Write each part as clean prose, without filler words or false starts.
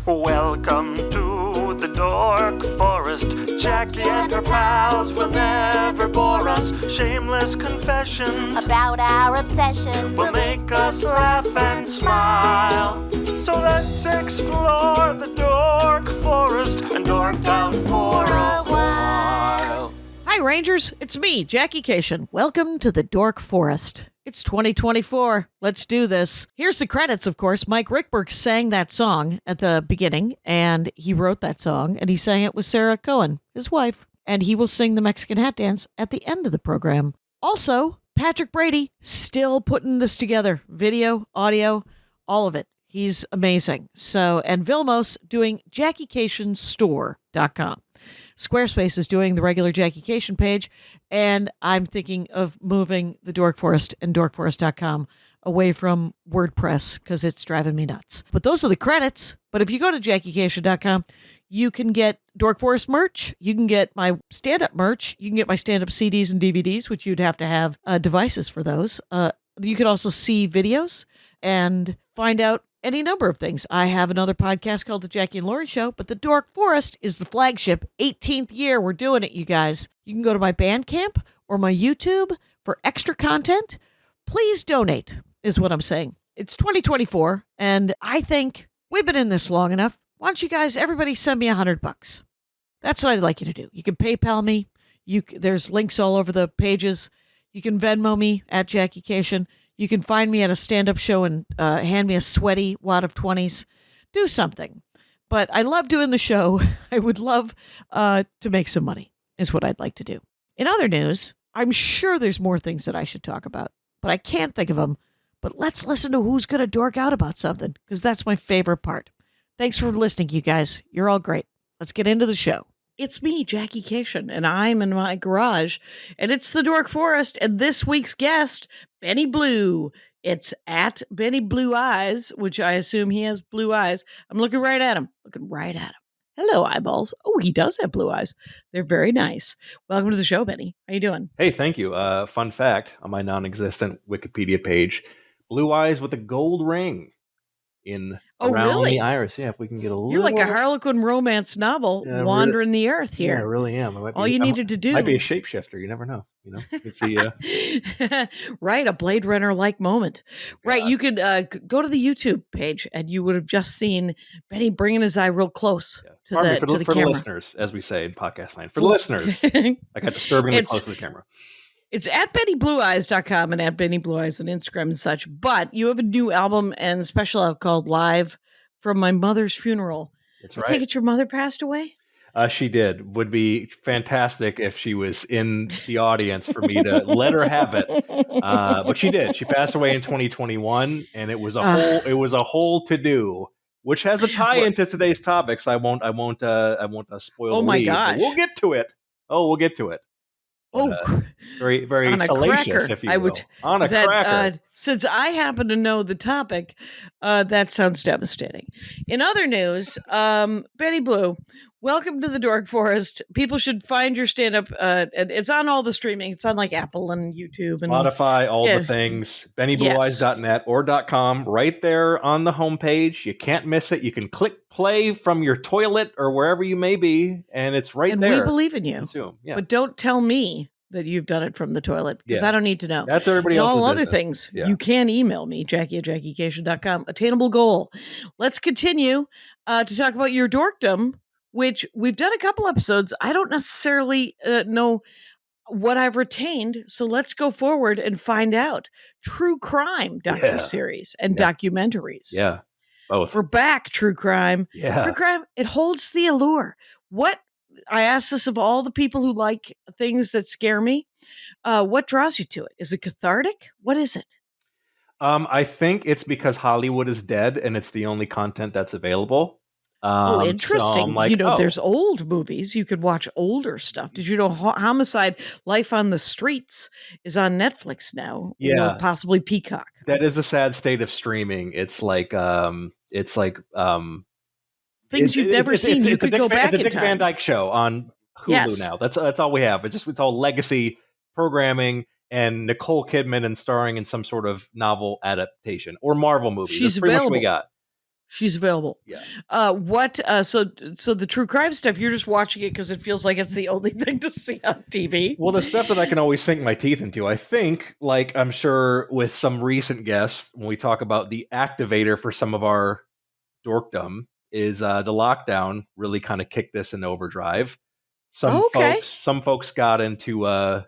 Welcome to the Dork Forest. Jackie and her pals will never bore us. Shameless confessions about our obsession will make us laugh and smile. So let's explore the Dork Forest and dork out for a while. Hi, Rangers. It's me, Jackie Kashian. Welcome to the Dork Forest. It's 2024. Let's do this. Here's the credits, of course. Mike Ruekberg sang that song at the beginning, and he wrote that song, and he sang it with Sarah Cohen, his wife, and he will sing the Mexican hat dance at the end of the program. Also, Patrick Brady, still putting this together. Video, audio, all of it. He's amazing. So, and Vilmos doing JackieKashianStore.com. Squarespace is doing the regular Jackie Kashian page, and I'm thinking of moving the Dork Forest and dorkforest.com away from WordPress because it's driving me nuts. But those are the credits. But if you go to JackieKashian.com, you can get Dork Forest merch. You can get my stand-up merch. You can get my stand-up CDs and DVDs, which you'd have to have devices for those. You can also see videos and find out any number of things. I have another podcast called The Jackie and Laurie Show, but the Dork Forest is the flagship. 18th year. We're doing it, you guys. You can go to my Bandcamp or my YouTube for extra content. Please donate, is what I'm saying. It's 2024, and I think we've been in this long enough. Why don't you guys, everybody send me $100? That's what I'd like you to do. You can PayPal me. There's links all over the pages. You can Venmo me at Jackie Kashian. You can find me at a stand-up show and hand me a sweaty wad of 20s. Do something. But I love doing the show. I would love to make some money, is what I'd like to do. In other news, I'm sure there's more things that I should talk about, but I can't think of them. But let's listen to who's going to dork out about something, because that's my favorite part. Thanks for listening, you guys. You're all great. Let's get into the show. It's me, Jackie Kashian, and I'm in my garage, and it's the Dork Forest, and this week's guest, Benny Blue. It's at Benny Blue Eyes, which I assume he has blue eyes. I'm looking right at him. Hello, eyeballs. Oh, he does have blue eyes. They're very nice. Welcome to the show, Benny. How you doing? Hey, thank you. Fun fact on my non-existent Wikipedia page, blue eyes with a gold ring around the iris. Yeah, if we can get a little. You're like a Harlequin romance novel wandering the earth here. Yeah, I really am. All you needed to do. Might be a shapeshifter. You never know. It's right, a Blade Runner-like moment. Right, you could go to the YouTube page, and you would have just seen Benny bringing his eye real close to the camera. For the listeners, as we say in podcast line. For the listeners, I got disturbingly close to the camera. It's at BennyBlueEyes.com and at Benny Blue Eyes on Instagram and such. But you have a new album and special out called Live from My Mother's Funeral. That's right. I take it your mother passed away? She did. Would be fantastic if she was in the audience for me to let her have it. But she did. She passed away in 2021, and it was a whole to do, which has a tie into today's topics. I won't spoil. Oh my gosh, we'll get to it. We'll get to it. Very, very salacious, if you will. On a cracker. Since I happen to know the topic, that sounds devastating. In other news, Benny Blue, welcome to the Dork Forest. People should find your stand-up. It's on all the streaming. It's on like Apple and YouTube and Spotify, all the things. BennyBlueEyes.net or .com, right there on the homepage. You can't miss it. You can click play from your toilet or wherever you may be, and it's right there. And we believe in you. Yeah. But don't tell me that you've done it from the toilet, because I don't need to know. That's everybody else's all other business. Things. You can email me, Jackie at JackieKashian.com. Attainable goal. Let's continue to talk about your dorkdom, which we've done a couple episodes. I don't necessarily know what I've retained, so let's go forward and find out. True crime docuseries and documentaries. Yeah, both. We're back, true crime. Yeah. True crime, it holds the allure. I asked this of all the people who like things that scare me. What draws you to it? Is it cathartic? What is it? I think it's because Hollywood is dead and it's the only content that's available. Interesting. So there's old movies. You could watch older stuff. Did you know Homicide: Life on the Streets is on Netflix now? Yeah. Or possibly Peacock. That is a sad state of streaming. It's like things you've never seen. You could go back in time. It's a Dick Van Dyke Show on Hulu now. That's all we have. It's all legacy programming and Nicole Kidman and starring in some sort of novel adaptation or Marvel movie. She's That's pretty available. much what we got. She's available. Yeah. So the true crime stuff, you're just watching it because it feels like it's the only thing to see on TV. Well, the stuff that I can always sink my teeth into, I think, like I'm sure with some recent guests, when we talk about the activator for some of our dorkdom, is the lockdown really kind of kicked this into overdrive. Some folks got into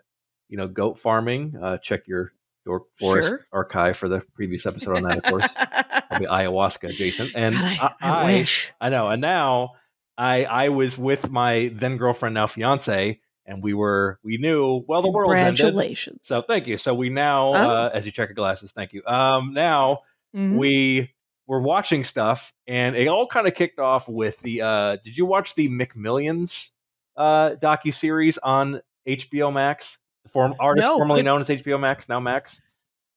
goat farming. Check your Dork Forest archive for the previous episode on that, of course. Probably ayahuasca adjacent. And God, I wish. I know. And now I was with my then girlfriend, now fiance, and we knew, well, the world's ended. Congratulations. So thank you. So we now, as you check your glasses, thank you. Now we were watching stuff, and it all kind of kicked off with the, did you watch the McMillions docuseries on HBO Max? Formerly known as HBO Max, now Max.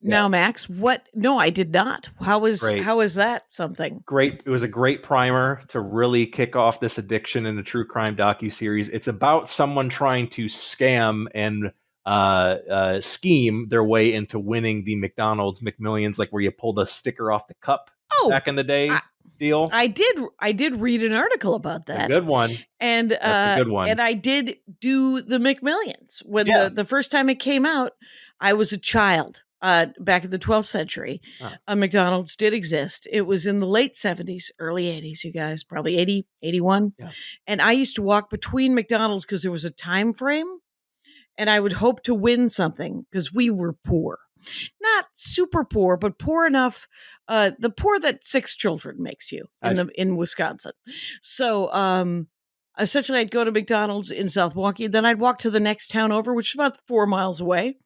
Now Max. What? No, I did not. How is that something? Great. It was a great primer to really kick off this addiction in a true crime docuseries. It's about someone trying to scam and scheme their way into winning the McDonald's McMillions, like where you pull the sticker off the cup back in the day. Deal. I did read an article about that. A good one. And that's a good one. And I did do the McMillions when the first time it came out. I was a child back in the 12th century. McDonald's did exist. It was in the late 70s, early 80s, you guys, probably 80, 81. Yeah. And I used to walk between McDonald's because there was a time frame, and I would hope to win something because we were poor. Not super poor, but poor enough. The poor that 6 children makes you in Wisconsin. So essentially, I'd go to McDonald's in South Milwaukee. Then I'd walk to the next town over, which is about 4 miles away.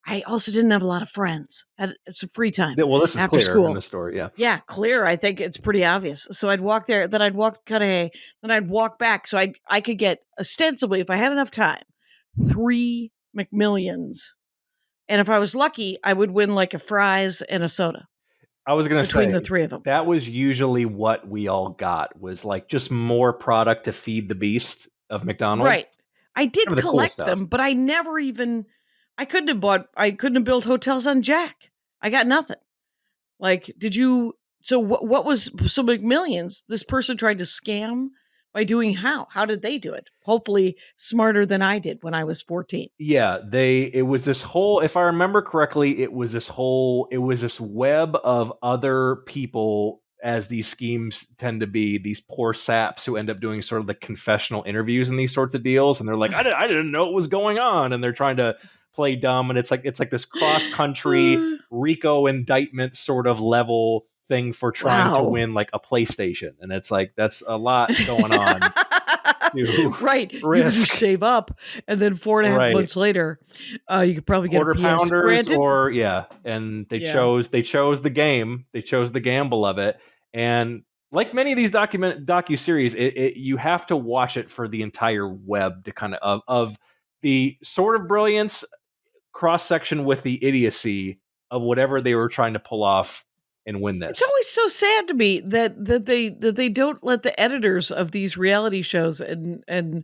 I also didn't have a lot of friends. Had some free time. Well, this is after clear school. In the story, yeah. Yeah, clear. I think it's pretty obvious. So I'd walk there. Then I'd walk to Cudahy. Then I'd walk back. So I could get, ostensibly, if I had enough time, 3 McMillions. And if I was lucky, I would win like a fries and a soda. I was going to say, between the 3 of them. That was usually what we all got, was like just more product to feed the beast of McDonald's. Right. I did collect them, but I never even, I couldn't have built hotels on Jack. I got nothing. Like, so what was, so McMillions, this person tried to scam by doing how? How did they do it? Hopefully smarter than I did when I was 14. Yeah, it was this whole, if I remember correctly, it was this web of other people, as these schemes tend to be, these poor saps who end up doing sort of the confessional interviews and these sorts of deals. And they're like, I didn't know what was going on. And they're trying to play dumb. And it's like this cross-country RICO indictment sort of level thing for trying to win like a PlayStation. And it's like, that's a lot going on. Right. You could just save up, and then 4.5 months later, you could probably get a PS. Pounders, or and they chose the game. They chose the gamble of it. And like many of these docuseries, you have to watch it for the entire web to kind of the sort of brilliance cross section with the idiocy of whatever they were trying to pull off and win this. It's always so sad to me that they don't let the editors of these reality shows and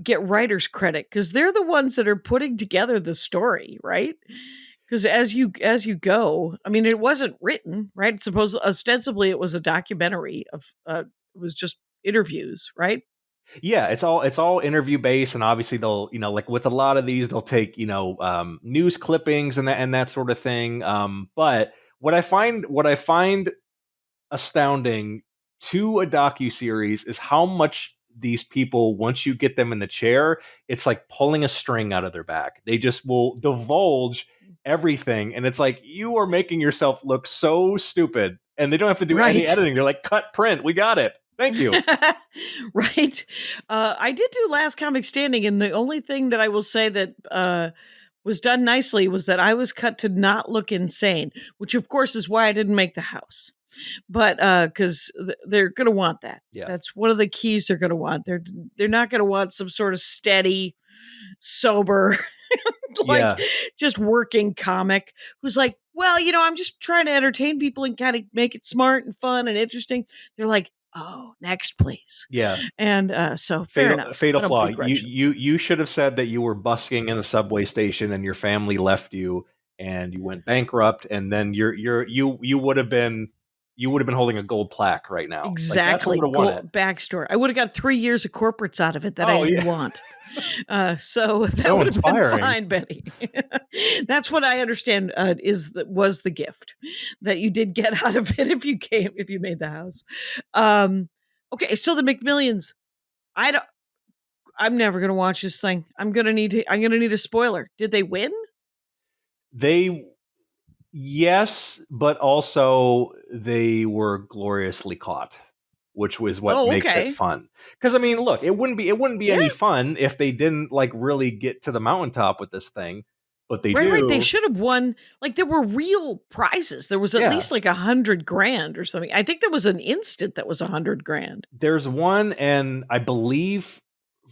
get writers credit, because they're the ones that are putting together the story, right? Because as you go, I mean, it wasn't written, right? Ostensibly it was a documentary of it was just interviews, right? Yeah, it's all interview based, and obviously they'll, like with a lot of these, they'll take news clippings and that sort of thing. But what I find astounding to a docuseries is how much these people, once you get them in the chair, it's like pulling a string out of their back. They just will divulge everything, and it's like, you are making yourself look so stupid, and they don't have to do any editing. They're like, cut, print, we got it. Thank you. Right. I did do Last Comic Standing, and the only thing that I will say that was done nicely was that I was cut to not look insane, which of course is why I didn't make the house. But because they're going to want that. Yeah. That's one of the keys they're going to want. They're not going to want some sort of steady, sober, just working comic who's like, well, I'm just trying to entertain people and kind of make it smart and fun and interesting. They're like, oh, next, please. Yeah. And so fair enough. Fatal flaw. You should have said that you were busking in the subway station and your family left you and you went bankrupt, and then you would have been you would have been holding a gold plaque right now. Exactly. Like, that's what would have won it. Backstory. I would have got 3 years of corporates out of it that I didn't want. So that So would have been inspiring. fine, Betty. That's what I understand was the gift that you did get out of it if you made the house. Okay, so the McMillions. I'm never gonna watch this thing. I'm gonna need a spoiler. Did they win? Yes, but also they were gloriously caught, which was what makes it fun. Because I mean, look, it wouldn't be any fun if they didn't like really get to the mountaintop with this thing. But they do. Right. They should have won. Like there were real prizes. There was at least like $100,000 or something. I think there was an instant that was $100,000. There's one, and I believe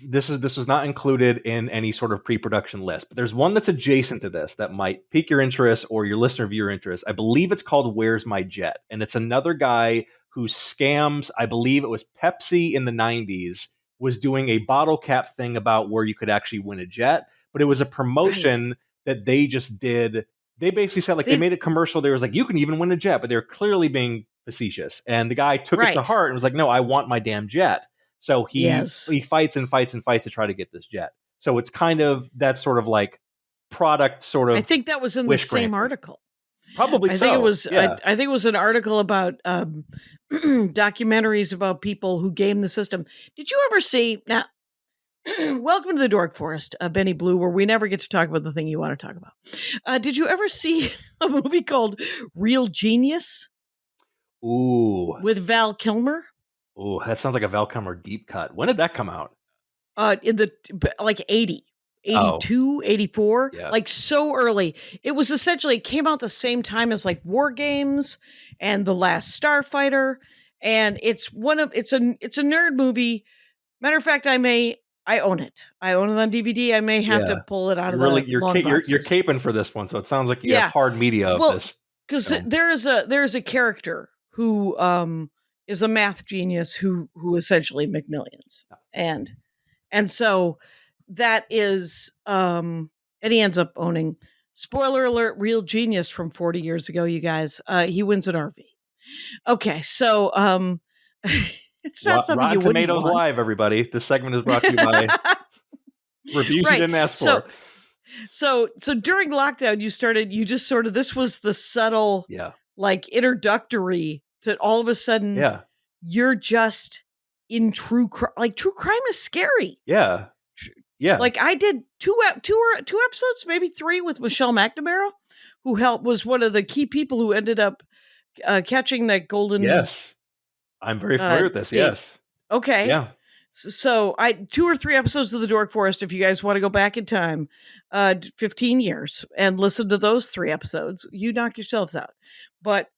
this is not included in any sort of pre-production list, but there's one that's adjacent to this that might pique your interest or your listener viewer interest. I believe it's called Where's My Jet? And it's another guy who scams, I believe it was Pepsi in the 90s, was doing a bottle cap thing about where you could actually win a jet, but it was a promotion that they just did. They basically said, like, they made a commercial. There was like, you can even win a jet, but they're clearly being facetious. And the guy took it to heart and was like, no, I want my damn jet. So he fights and fights and fights to try to get this jet. So it's kind of that sort of like product sort of. I think that was in the same article. Probably I think it was. I think it was an article about documentaries about people who game the system. Did you ever see now? Welcome to the Dork Forest, Benny Blue, where we never get to talk about the thing you want to talk about. Did you ever see a movie called Real Genius? Ooh. With Val Kilmer? Ooh, that sounds like a Val Kilmer deep cut. When did that come out? In the like 82, 84, like so early. It was essentially, it came out the same time as like War Games and The Last Starfighter. And it's a nerd movie. Matter of fact, I own it. I own it on DVD. I may have to pull it out of the you're caping for this one, so it sounds like you have hard media of this. Because there's a character who is a math genius who essentially McMillions, and so that is and he ends up owning. Spoiler alert! Real Genius from 40 years ago, you guys. He wins an RV. Okay, so it's not something Rotten you wouldn't Tomatoes want. Live, everybody. This segment is brought to you by reviews you didn't ask for. So during lockdown, you just sort of, this was the subtle, like introductory to all of a sudden, you're just in true crime. Like true crime is scary. Yeah. Like I did two episodes, maybe 3 with Michelle McNamara, who was one of the key people who ended up catching that golden. Yes. I'm very familiar with this. Yes. Okay. Yeah. So 2 or 3 episodes of the Dork Forest, if you guys want to go back in time, 15 years and listen to those 3 episodes, you knock yourselves out. But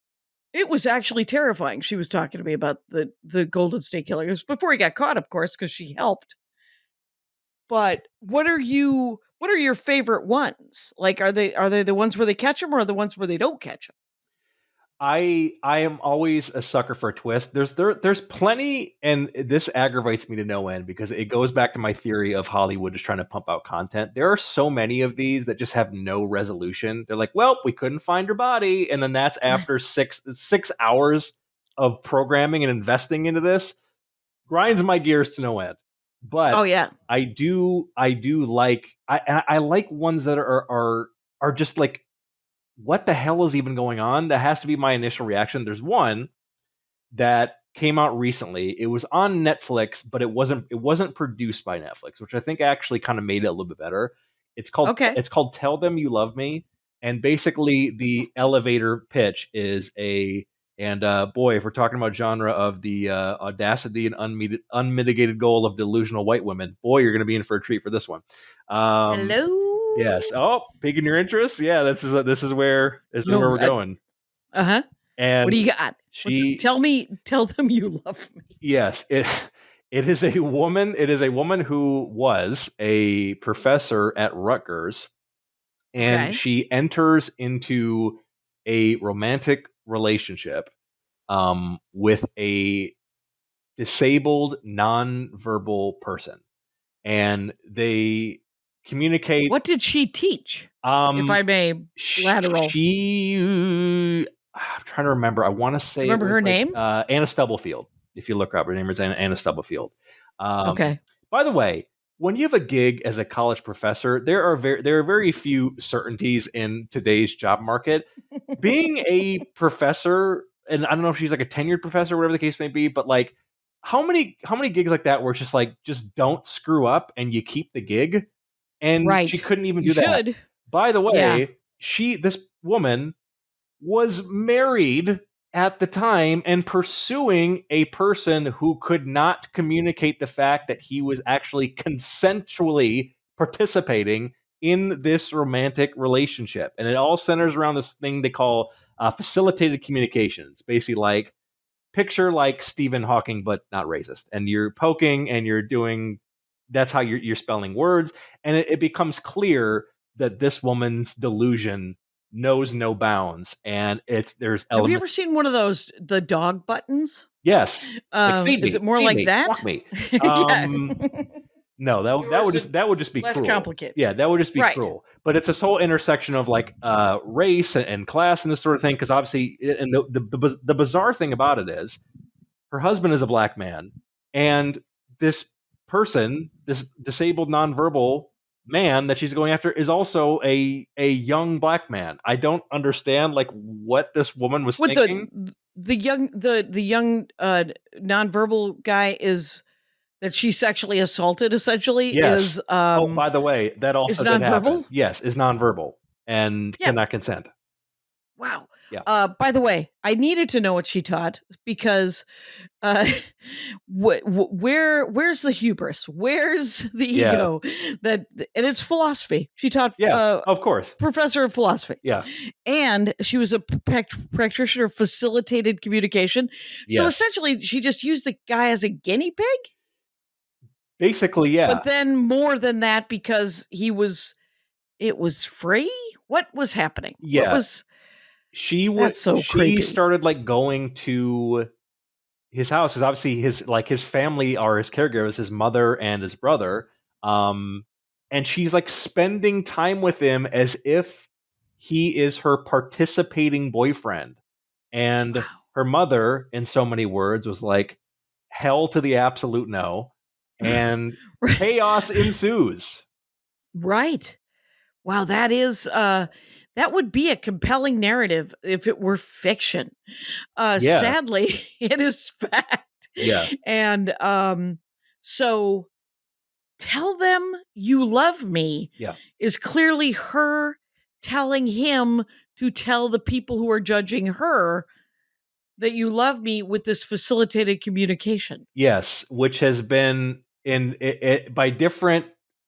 it was actually terrifying. She was talking to me about the Golden State Killer. It was before he got caught, of course, because she helped. But what are your favorite ones? Like, are they the ones where they catch them, or the ones where they don't catch them? I am always a sucker for a twist. There's plenty, and this aggravates me to no end because it goes back to my theory of Hollywood just trying to pump out content. There are so many of these that just have no resolution. They're like, well, we couldn't find her body, and then that's after 6 hours of programming and investing into this. Grinds my gears to no end. But I do like I like ones that are just like, what the hell is even going on? That has to be my initial reaction. There's one that came out recently. It was on Netflix, but it wasn't produced by Netflix, which I think actually kind of made it a little bit better. It's called Tell Them You Love Me. And basically the elevator pitch is boy, if we're talking about genre of the audacity and unmitigated goal of delusional white women, boy, you're going to be in for a treat for this one. Hello. Yes. Oh, piquing your interest? Yeah, this is where we're going. Uh-huh. And what do you got? Tell them you love me. Yes, it is a woman. It is a woman who was a professor at Rutgers, and she enters into a romantic relationship with a disabled, nonverbal person, and they communicate. What did she teach? If I may lateral. She, I'm trying to remember. I want to say Remember her name? Anna Stubblefield. If you look her up, her name is Anna Stubblefield. Okay. By the way, when you have a gig as a college professor, there are very few certainties in today's job market. Being a professor, and I don't know if she's like a tenured professor, whatever the case may be, but like how many gigs like that where it's just like just don't screw up and you keep the gig? And Right. she couldn't even You do that. should. By the Yeah. way, this woman was married at the time and pursuing a person who could not communicate the fact that he was actually consensually participating in this romantic relationship. And it all centers around this thing they call facilitated communications. Basically, like picture like Stephen Hawking, but not racist. And you're poking and you're doing, that's how you're spelling words. And it becomes clear that this woman's delusion knows no bounds, and there's Have you ever seen one of those, the dog buttons? yes, like feed me, Is it more feed like me, that? fuck me. Yeah. No, that would just be less cruel. complicated? Yeah, that would just be Right. cruel. But it's this whole intersection of like race and class and this sort of thing. Because obviously, and the bizarre thing about it is, her husband is a black man, and this person, this disabled nonverbal man that she's going after, is also a young black man. I don't understand like what this woman was What thinking. the young nonverbal guy is that she sexually assaulted essentially Yes. is Oh, by the way, that also is did happen. nonverbal? Yes, is nonverbal and Yeah. cannot consent. Wow. Yeah. By the way, I needed to know what she taught because where's the hubris? Where's the Yeah. ego? And it's philosophy. She taught Yeah, of course. professor of philosophy. Yeah. And she was a practitioner of facilitated communication. So Yes. essentially she just used the guy as a guinea pig. Basically, yeah. But then more than that, because it was free. What was happening? Yeah. What was She That's so creepy. started like going to his house because obviously his family are his caregivers, his mother and his brother. And she's like spending time with him as if he is her participating boyfriend. And Wow. her mother, in so many words, was like, hell to the absolute no. And Right. chaos ensues. Right. Wow, that is that would be a compelling narrative if it were fiction. Yeah. Sadly, it is fact. Yeah. And so tell them you love me Yeah. is clearly her telling him to tell the people who are judging her that you love me with this facilitated communication. Yes, which has been by different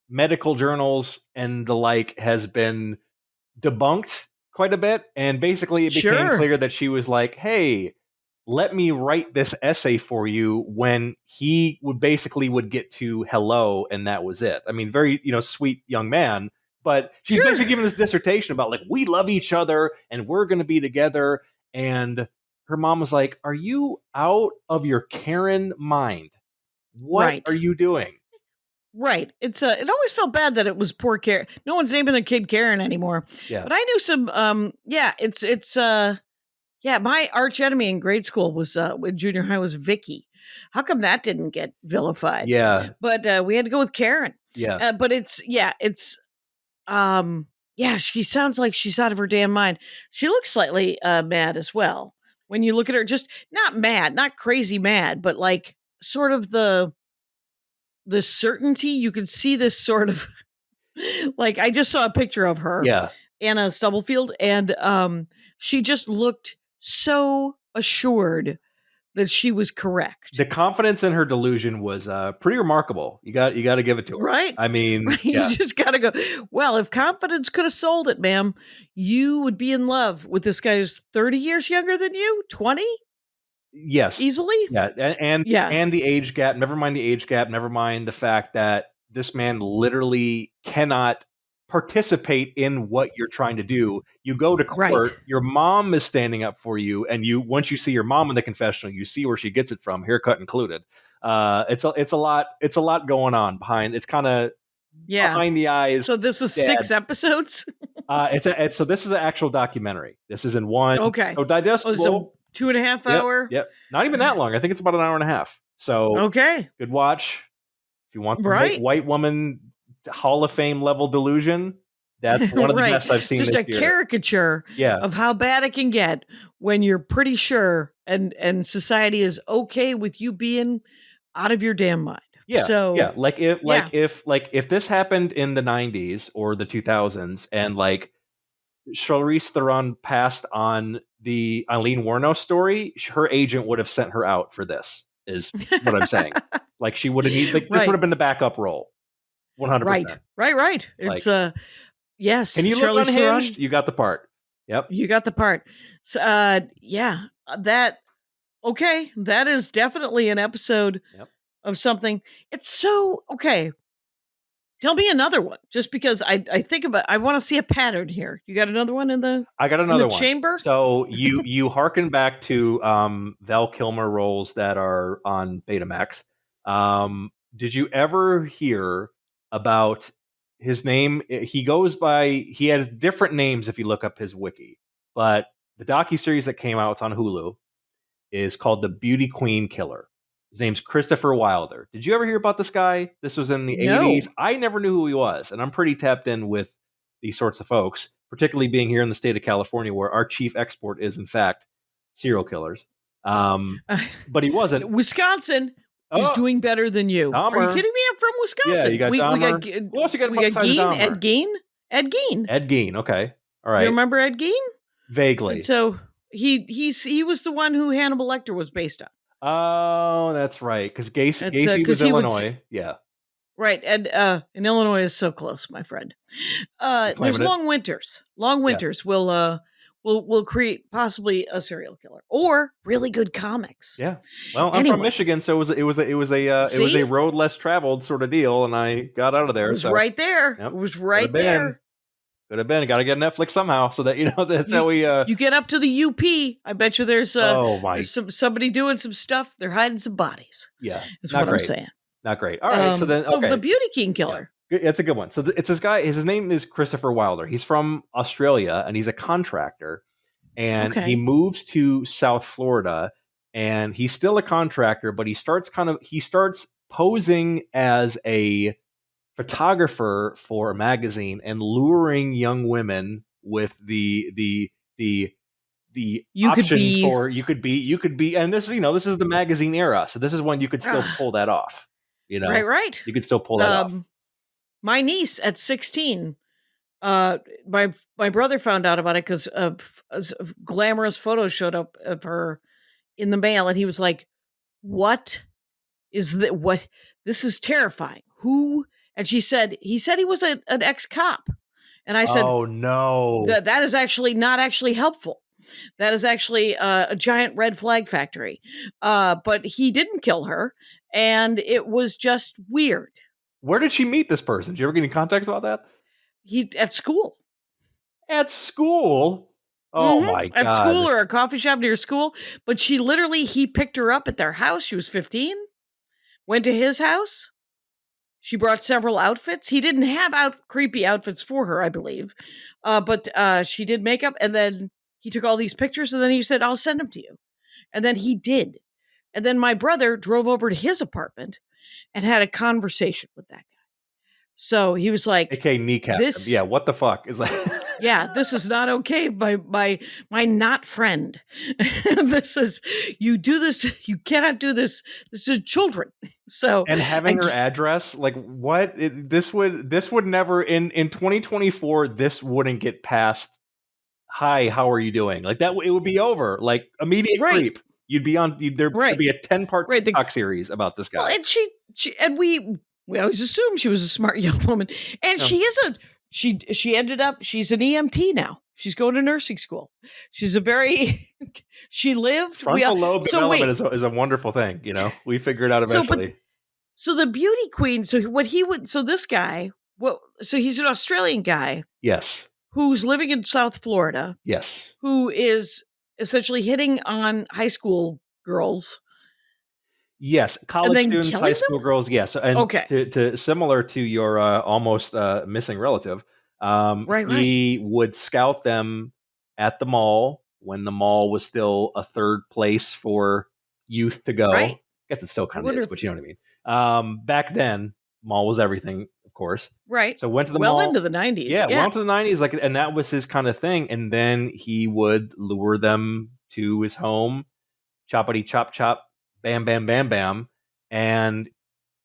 medical journals and the like has been debunked quite a bit. And basically it became Sure. clear that she was like, hey, let me write this essay for you, when he would get to hello and that was it. I mean, very, sweet young man, but she's Sure. basically giving this dissertation about like, we love each other and we're going to be together. And her mom was like, are you out of your Karen mind? What Right. are you doing? Right. It's it always felt bad that it was poor Karen. No one's naming the kid Karen anymore. Yeah. But I knew some my arch enemy in grade school was in junior high was Vicky. How come that didn't get vilified? Yeah. But we had to go with Karen. Yeah. But she sounds like she's out of her damn mind. She looks slightly mad as well. When you look at her, just not mad, not crazy mad, but like sort of the certainty. You can see this sort of like, I just saw a picture of her, Yeah. Anna Stubblefield, and she just looked so assured that she was correct. The confidence in her delusion was pretty remarkable. You got to give it to her. Right. I mean, Right? yeah. You just gotta go, well, if confidence could have sold it, ma'am, you would be in love with this guy who's 30 years younger than you, 20 Yes. easily. Yeah. Yeah. And the age gap, never mind the age gap, never mind the fact that this man literally cannot participate in what you're trying to do. You go to court, Right. your mom is standing up for you, and once you see your mom in the confessional, you see where she gets it from, haircut included. It's a lot going on behind. It's kind of Yeah. behind the eyes. So this is Dad. 6 episodes. So this is an actual documentary. This is in one. Okay. So digestible. So 2.5 hour. Yep. Not even that long. I think it's about an hour and a half. So Okay. good watch. If you want the Right. white woman Hall of Fame level delusion, that's one of the Right. best I've seen Just this a year. caricature of how bad it can get when you're pretty sure and society is okay with you being out of your damn mind. Yeah. So yeah. If this happened in the 90s or the 2000s and like Charlize Theron passed on the Eileen Wuornos story, her agent would have sent her out for this, is what I'm saying. Like she would have needed, like, this would have been the backup role. 100%. Right. It's yes. Can you look unhinged? You got the part. Yep. You got the part. So, that is definitely an episode of something. It's so okay. Tell me another one, just because I think about. I want to see a pattern here. You got another one in the? I got another one. Chamber. So you harken back to Val Kilmer roles that are on Betamax. Did you ever hear about his name? He has different names if you look up his wiki, but the docuseries that came out, it's on Hulu, is called The Beauty Queen Killer. His name's Christopher Wilder. Did you ever hear about this guy? This was in the 80s. I never knew who he was, and I'm pretty tapped in with these sorts of folks, particularly being here in the state of California, where our chief export is, in fact, serial killers. But he wasn't. Wisconsin is doing better than you. Dahmer. Are you kidding me? I'm from Wisconsin. Yeah, you got Dahmer. Who else you got? We got Gein. Ed Gein. Ed Gein. Okay. All right. You remember Ed Gein? Vaguely. And so he was the one who Hannibal Lecter was based on. Oh, that's right. Because Gacy was Illinois. Yeah. Right. And Illinois is so close, my friend. There's long winters. Long winters will create possibly a serial killer or really good comics. Yeah. Well, I'm from Michigan, so it was a road less traveled sort of deal, and I got out of there. It was right there. Yep. It was right there. Could have been. Got to get Netflix somehow, so that that's how we. You get up to the UP. I bet you there's somebody doing some stuff. They're hiding some bodies. Yeah, that's what I'm saying. Not great. All right, so the Beauty King Killer. Yeah. It's a good one. So it's this guy. His name is Christopher Wilder. He's from Australia, and he's a contractor. And he moves to South Florida, and he's still a contractor, but he starts posing as a photographer for a magazine and luring young women with the option you could be, and this is the magazine era, so this is when you could still pull that off. Right. You could still pull that off. My niece at 16, my brother found out about it because glamorous photos showed up of her in the mail, and he was like, "What is that? What? This is terrifying. Who?" And he said he was an ex-cop. And I said, "Oh no, that is actually not actually helpful. That is actually a giant red flag factory." But he didn't kill her, and it was just weird. Where did she meet this person? Did you ever get any context about that? At school. At school? Oh my God. At school or a coffee shop near school. But he picked her up at their house. She was 15. Went to his house. She brought several outfits. He didn't have creepy outfits for her, I believe. But she did makeup. And then he took all these pictures. And then he said, "I'll send them to you." And then he did. And then my brother drove over to his apartment and had a conversation with that guy. So he was like, "Okay, kneecap. Yeah, what the fuck is that?" Yeah, this is not okay. My not friend. You do this. You cannot do this. This is children. So and having her address, like what? This would never in 2024. This wouldn't get past. "Hi, how are you doing?" Like that. It would be over. Like immediate creep. You'd be on. There'd be a 10-part TikTok series about this guy. Well, and we always assumed she was a smart young woman, and she is she ended up, she's an EMT now. She's going to nursing school. She lived. Frontal lobe development is a wonderful thing. We figured it out eventually. So the Beauty Queen. So this guy. So he's an Australian guy. Yes. Who's living in South Florida. Yes. Who is essentially hitting on high school girls. Yes, college students, high school girls. Yes, and okay. To similar to your almost missing relative, Right. He would scout them at the mall when the mall was still a third place for youth to go. Right. I guess it still kind of wonder is, if- but you know what I mean. Back then, mall was everything, of course. Right. So went to the well mall. into the 90s. Yeah, went to the 90s, like, and that was his kind of thing. And then he would lure them to his home, choppity chop chop, bam bam bam bam, and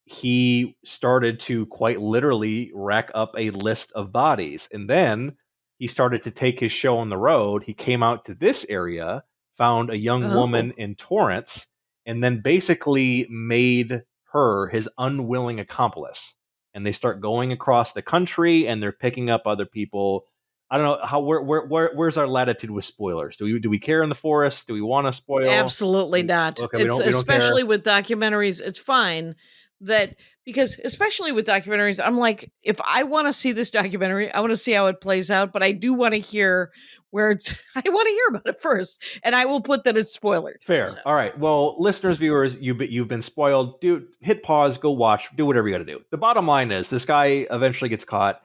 he started to quite literally rack up a list of bodies. And then he started to take his show on the road. He came out to this area, found a young woman in Torrance, and then basically made her his unwilling accomplice. And they start going across the country, and they're picking up other people. I don't know how where's our latitude with spoilers? Do we care in the forest? Do we want to spoil? Absolutely not. Okay, we don't especially care. with documentaries. It's fine that because especially with documentaries, I'm like, if I want to see this documentary, I want to see how it plays out, but I do want to hear where it's. I want to hear about it first, and I will put that it's spoilers. Fair. So. All right. Well, listeners, viewers, you've been spoiled. Dude, hit pause, go watch, do whatever you got to do. The bottom line is this guy eventually gets caught.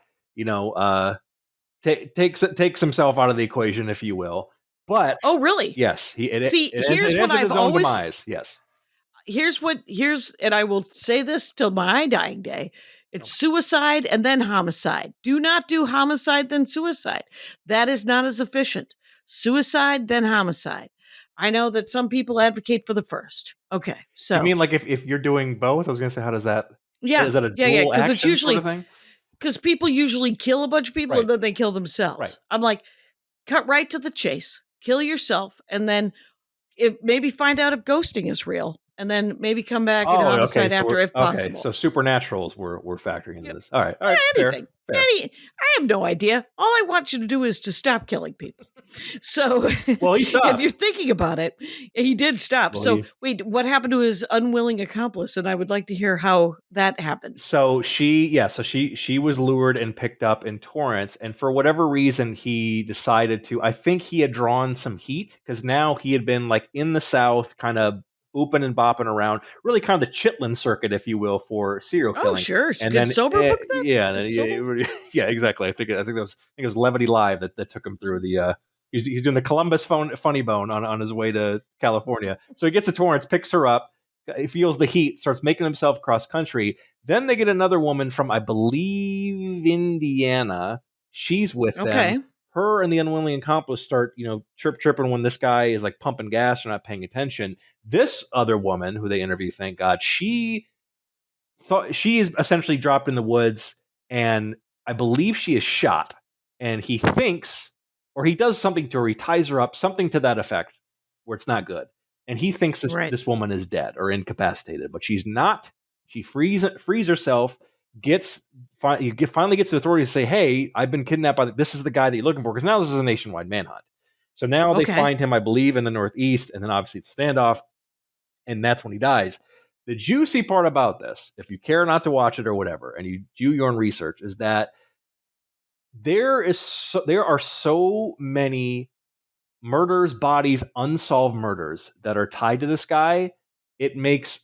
Takes himself out of the equation, if you will. But oh, really? yes, here's it what ends in I've his own always. demise. Yes. And I will say this till my dying day. It's suicide and then homicide. Do not do homicide then suicide. That is not as efficient. Suicide then homicide. I know that some people advocate for the first. Okay, so I mean, like if you're doing both, I was going to say, how does that? Yeah, is that a dual because action it's usually sort of thing? because people usually kill a bunch of people and then they kill themselves. Right. I'm like, cut right to the chase. Kill yourself, and then maybe find out if ghosting is real. And then maybe come back and homicide after if possible. Okay, so supernaturals we're factoring into this. All right. Anything. Fair. I have no idea. All I want you to do is to stop killing people. So, well, he stopped. If you're thinking about it, he did stop. Well, wait, what happened to his unwilling accomplice? And I would like to hear how that happened. So she was lured and picked up in Torrance, and for whatever reason, he decided to. I think he had drawn some heat because now he had been like in the South, kind of booping and bopping around, really kind of the Chitlin circuit, if you will, for serial killing. Oh, sure. And then sober book then. Yeah, exactly. I think it was Levity Live that took him through the. He's doing the Columbus funny bone on his way to California. So he gets to Torrance, picks her up, he feels the heat, starts making himself cross country. Then they get another woman from, I believe, Indiana. She's with them. Her and the unwilling accomplice start, chirping when this guy is like pumping gas or not paying attention. This other woman who they interview, thank God, she is essentially dropped in the woods, and I believe she is shot. And he thinks, or he does something to her, he ties her up, something to that effect, where it's not good. And he thinks this woman is dead or incapacitated, but she's not. She frees herself. Finally gets the authorities to say, hey, I've been kidnapped by this is the guy that you're looking for, because now this is a nationwide manhunt. So now they find him, I believe, in the Northeast, and then obviously it's a standoff, and that's when he dies. The juicy part about this, if you care not to watch it or whatever, and you do your own research, is that there are so many murders, bodies, unsolved murders that are tied to this guy. It makes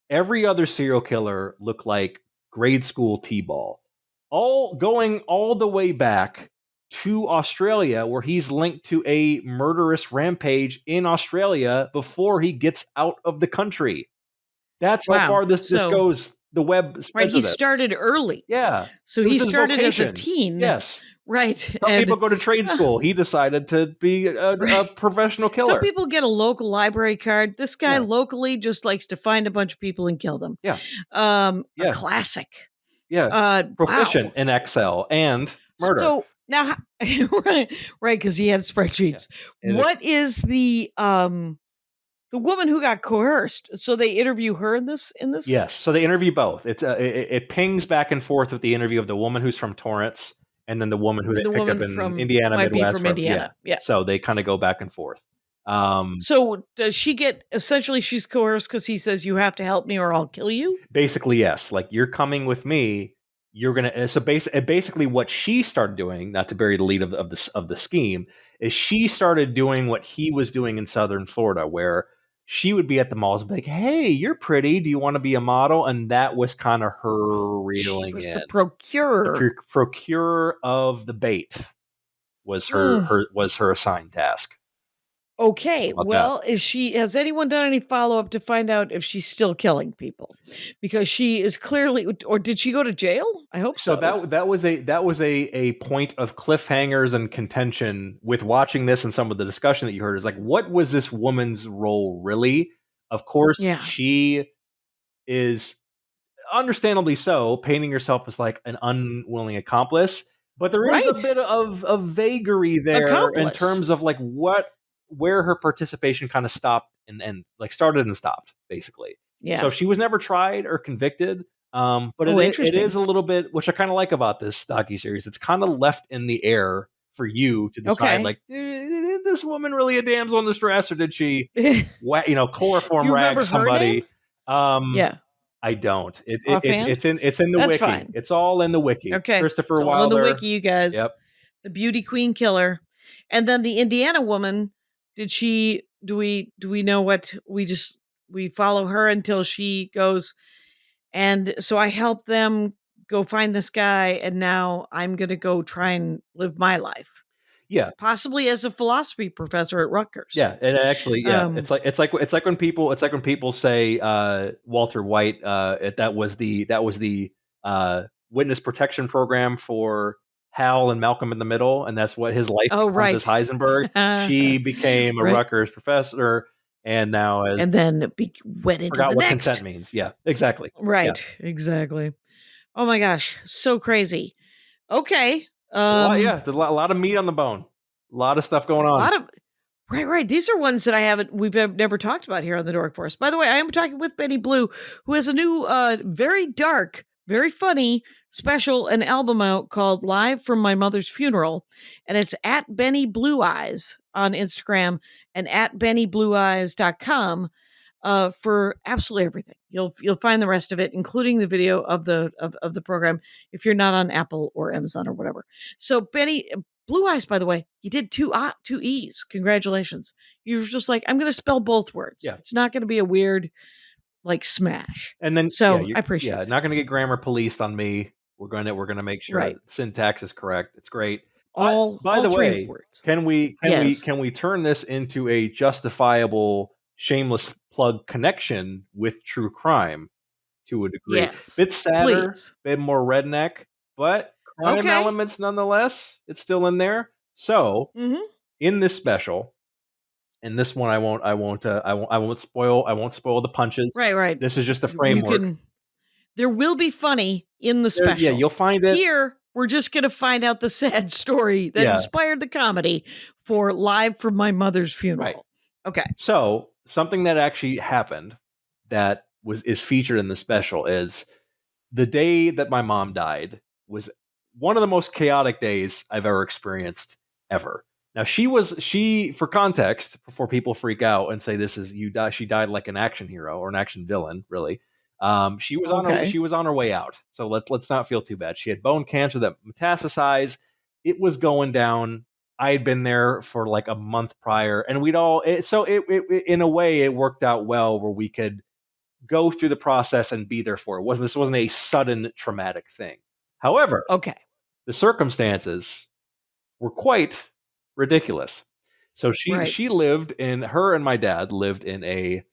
every other serial killer look like grade school t-ball, all going all the way back to Australia, where he's linked to a murderous rampage in Australia before he gets out of the country. That's how far this goes. The web spreads he started early. Yeah. So he started as a teen. Yes. Right. Some people go to trade school. He decided to be a professional killer. Some people get a local library card. This guy locally just likes to find a bunch of people and kill them. Yeah. A classic. Yeah. Proficient in Excel and murder. So now, right, because he had spreadsheets. Yeah. What is the woman who got coerced? So they interview her in this? Yes. So they interview both. It pings back and forth with the interview of the woman who's from Torrance, and then the woman who they picked up in Indiana, Midwest. From Indiana. Yeah. So they kind of go back and forth. So does she get, essentially she's coerced because he says, you have to help me or I'll kill you? Basically, yes. Like, you're coming with me. You're going to, so basically what she started doing, not to bury the lead of the scheme, is she started doing what he was doing in Southern Florida, where she would be at the malls and be like, "Hey, you're pretty. Do you want to be a model?" And that was kind of her She reeling was in. the procurer. Procurer of the bait was her assigned task. Okay, How about well, has anyone done any follow-up to find out if she's still killing people? Because she is clearly, or did she go to jail? I hope So so. that was a point of cliffhangers and contention with watching this, and some of the discussion that you heard is like, what was this woman's role really? Of course, Yeah. she is understandably so painting herself as like an unwilling accomplice, but there is a Right. bit of vagary there in Accomplice. terms of like where her participation kind of stopped and like started and stopped, basically. Yeah. So she was never tried or convicted. But Oh, it interesting. is a little bit, which I kind of like about this docuseries. It's kind of left in the air for you to decide, Okay. like, is this woman really a damsel in distress, or did she, Do chloroform you rag remember her somebody? name? Yeah. I don't. Offhand? It's in the That's wiki. fine. It's all in the wiki. Okay. Christopher It's all in the Wilder. wiki, you guys. Yep. The beauty queen killer. And then the Indiana woman, do we know what we follow her until she goes, and so I help them go find this guy, and now I'm going to go try and live my life. Yeah. Possibly as a philosophy professor at Rutgers. Yeah, and actually, yeah, it's like when people say Walter White, that was the witness protection program for Hal and Malcolm in the Middle, and that's what his life becomes as Heisenberg. She became a Right. Rutgers professor, and now and then went into forgot the what next. consent means. Yeah, exactly. Right, Yeah. exactly. Oh my gosh, so crazy. Okay. There's a lot of meat on the bone. A lot of stuff going on. A lot of right. These are ones that we've never talked about here on the Dork Force. By the way, I am talking with Benny Blue, who has a new, very dark, very funny special, an album out called "Live from My Mother's Funeral," and it's at Benny Blue Eyes on Instagram and at BennyBlueEyes.com. For absolutely everything. You'll find the rest of it, including the video of the program, if you're not on Apple or Amazon or whatever. So Benny Blue Eyes, by the way, you did two E's. Congratulations. You were just like, I'm going to spell both words. Yeah. It's not going to be a weird like smash. And then so I appreciate it. Not going to get grammar policed on me. We're going to make sure syntax is correct. It's great. By the way, words. Can we turn this into a justifiable shameless plug connection with true crime to a degree? Yes. Bit sadder, please. bit more redneck, but crime elements nonetheless. It's still in there. So in this special, in this one, I won't spoil the punches. Right. This is just the framework. There will be funny in the special. Yeah, you'll find it. Here, we're just going to find out the sad story that inspired the comedy for Live from My Mother's Funeral. Right. Okay. So something that actually happened that is featured in the special is the day that my mom died was one of the most chaotic days I've ever experienced ever. Now for context, before people freak out and say she died like an action hero or an action villain, really. She was on her way out. So let's not feel too bad. She had bone cancer that metastasized. It was going down. I had been there for like a month prior, and in a way it worked out well where we could go through the process and be there for it. This wasn't a sudden traumatic thing. However, the circumstances were quite ridiculous. So her and my dad lived in a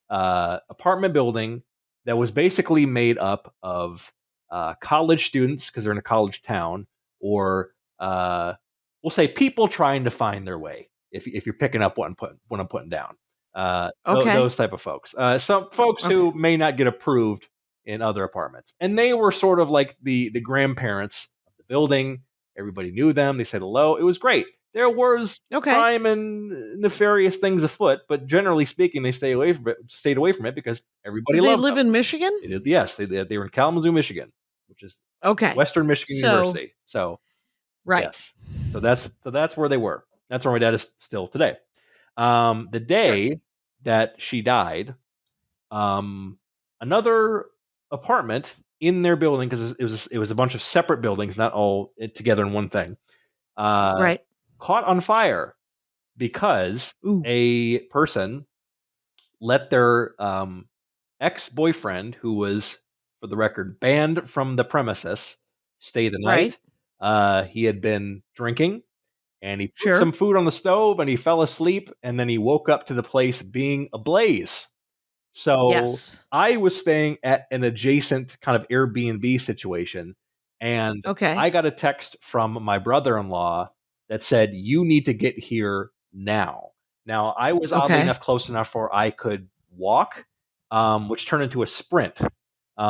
apartment building that was basically made up of college students, because they're in a college town, or we'll say people trying to find their way. If you're picking up what I'm putting down, those type of folks. Some folks who may not get approved in other apartments, and they were sort of like the grandparents of the building. Everybody knew them. They said hello. It was great. There was crime and nefarious things afoot, but generally speaking, they stayed away from it because everybody loved them. They live in Michigan? Yes, they were in Kalamazoo, Michigan, which is Western Michigan University. So yes, so that's where they were. That's where my dad is still today. The day that she died, another apartment in their building, because it was a bunch of separate buildings, not all together in one thing. Caught on fire because a person let their ex-boyfriend, who was, for the record, banned from the premises, stay the Right. night. He had been drinking, and he put Sure. some food on the stove, and he fell asleep, and then he woke up to the place being ablaze. So Yes. I was staying at an adjacent kind of Airbnb situation, and Okay. I got a text from my brother-in-law that said, "You need to get here now." Now, I was oddly Okay. enough close enough where I could walk, which turned into a sprint,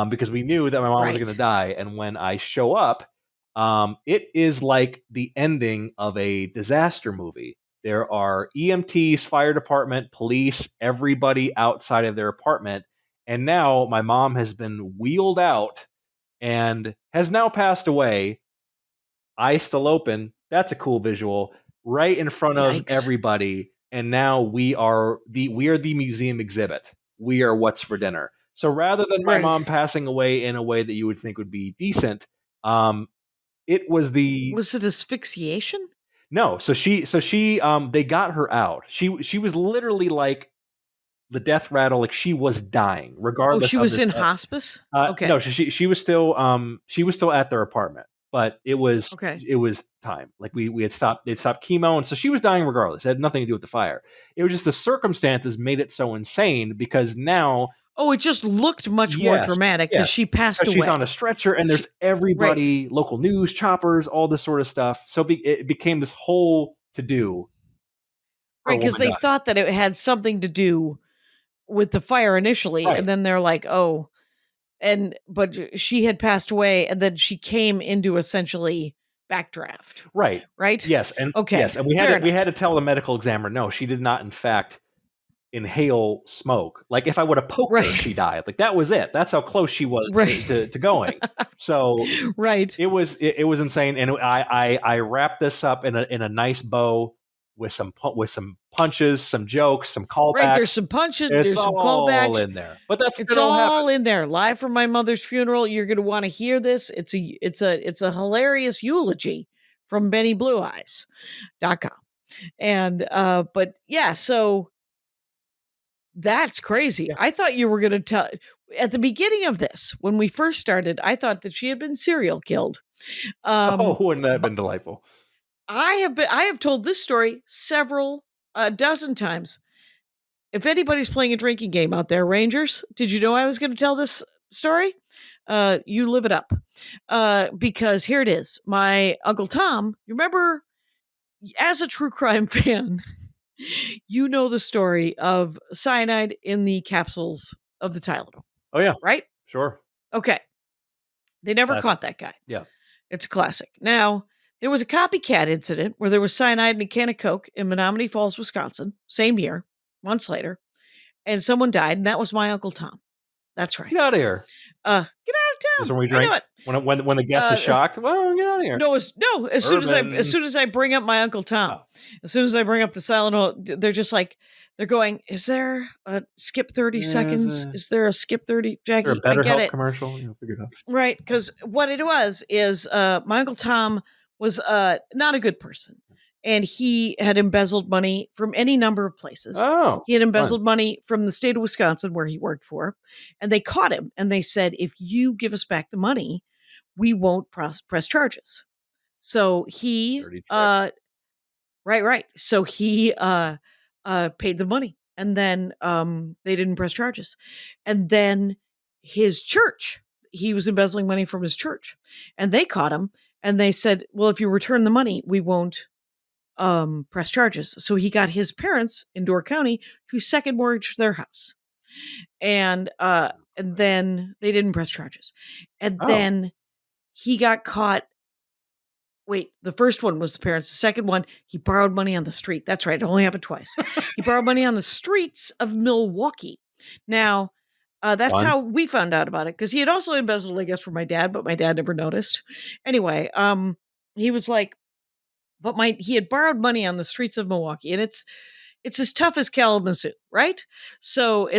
because we knew that my mom was Right. going to die. And when I show up, it is like the ending of a disaster movie. There are EMTs, fire department, police, everybody outside of their apartment. And now my mom has been wheeled out and has now passed away. Eye still open. That's a cool visual. Right in front of Yikes. everybody. And now we are the museum exhibit. We are what's for dinner. So rather than my Right. mom passing away in a way that you would think would be decent, it was the Was it asphyxiation? no. So she they got her out. She was literally like the death rattle, like she was dying, Oh, regardless she of was this. in hospice? Okay. No, she was still at their apartment, but it was Okay. time. Like they'd stopped chemo, and so she was dying regardless. It had nothing to do with the fire. It was just the circumstances made it so insane because now Oh, it just looked much more yes, dramatic because yes, she passed because away. she's on a stretcher and there's Right. everybody, local news, choppers, all this sort of stuff. So it became this whole to do. Right, because they thought that it had something to do with the fire initially, Right. and then they're like, "Oh," but she had passed away, and then she came into essentially backdraft, Right. right? Yes, and Okay, we fair had enough. to tell the medical examiner, no, she did not in fact inhale smoke. Like if I would have poked her, Right. she died. Like that was it. That's how close she was Right. to going. So Right. it was insane, and I wrapped this up in a nice bow with some punches, some jokes, some callbacks. Right, there's some punches, It's there's some all callbacks. in there. But that's It's it all happened. all in there. Live from my mother's funeral. You're going to want to hear this. It's a hilarious eulogy from BennyBlueEyes.com. And but yeah, so that's crazy. Yeah. I thought you were going to tell at the beginning of this when we first started. I thought that she had been serial killed. Wouldn't that have been delightful? I have told this story a dozen times. If anybody's playing a drinking game out there, Rangers, did you know I was going to tell this story? You live it up. Because here it is. My Uncle Tom, you remember, as a true crime fan, you know the story of cyanide in the capsules of the Tylenol. Oh yeah, right? sure. Okay. They never Classic. caught that guy. Yeah. It's a classic. Now, there was a copycat incident where there was cyanide in a can of Coke in Menominee Falls, Wisconsin, same year, months later, and someone died, and that was my Uncle Tom. That's right. Get out of here. Get out of This is town. when we I drink. know it. When the guest is shocked. Well, get out of here. No, as Bourbon. soon as I bring up my Uncle Tom, as soon as I bring up the Tylenol, they're just like, they're going, is there a skip 30 seconds? Is there a skip 30? Jackie, Is there a I get BetterHelp it. commercial? You know, figure it out. Right, because what it was is my Uncle Tom was not a good person. And he had embezzled money from any number of places. Oh, he had embezzled money from the state of Wisconsin where he worked for. And they caught him and they said, if you give us back the money, we won't press charges. So he, right. So he paid the money and then they didn't press charges. And then his church, he was embezzling money from his church and they caught him and they said, well, if you return the money, we won't press charges. So he got his parents in Dork County to second mortgage their house. And then they didn't press charges. And then he got caught. Wait, the first one was the parents. The second one, he borrowed money on the street. That's right. It only happened twice. He borrowed money on the streets of Milwaukee. Now, that's how we found out about it. Because he had also embezzled, I guess, for my dad, but my dad never noticed. Anyway, he was like, but he had borrowed money on the streets of Milwaukee, and it's as tough as Kalamazoo, right? So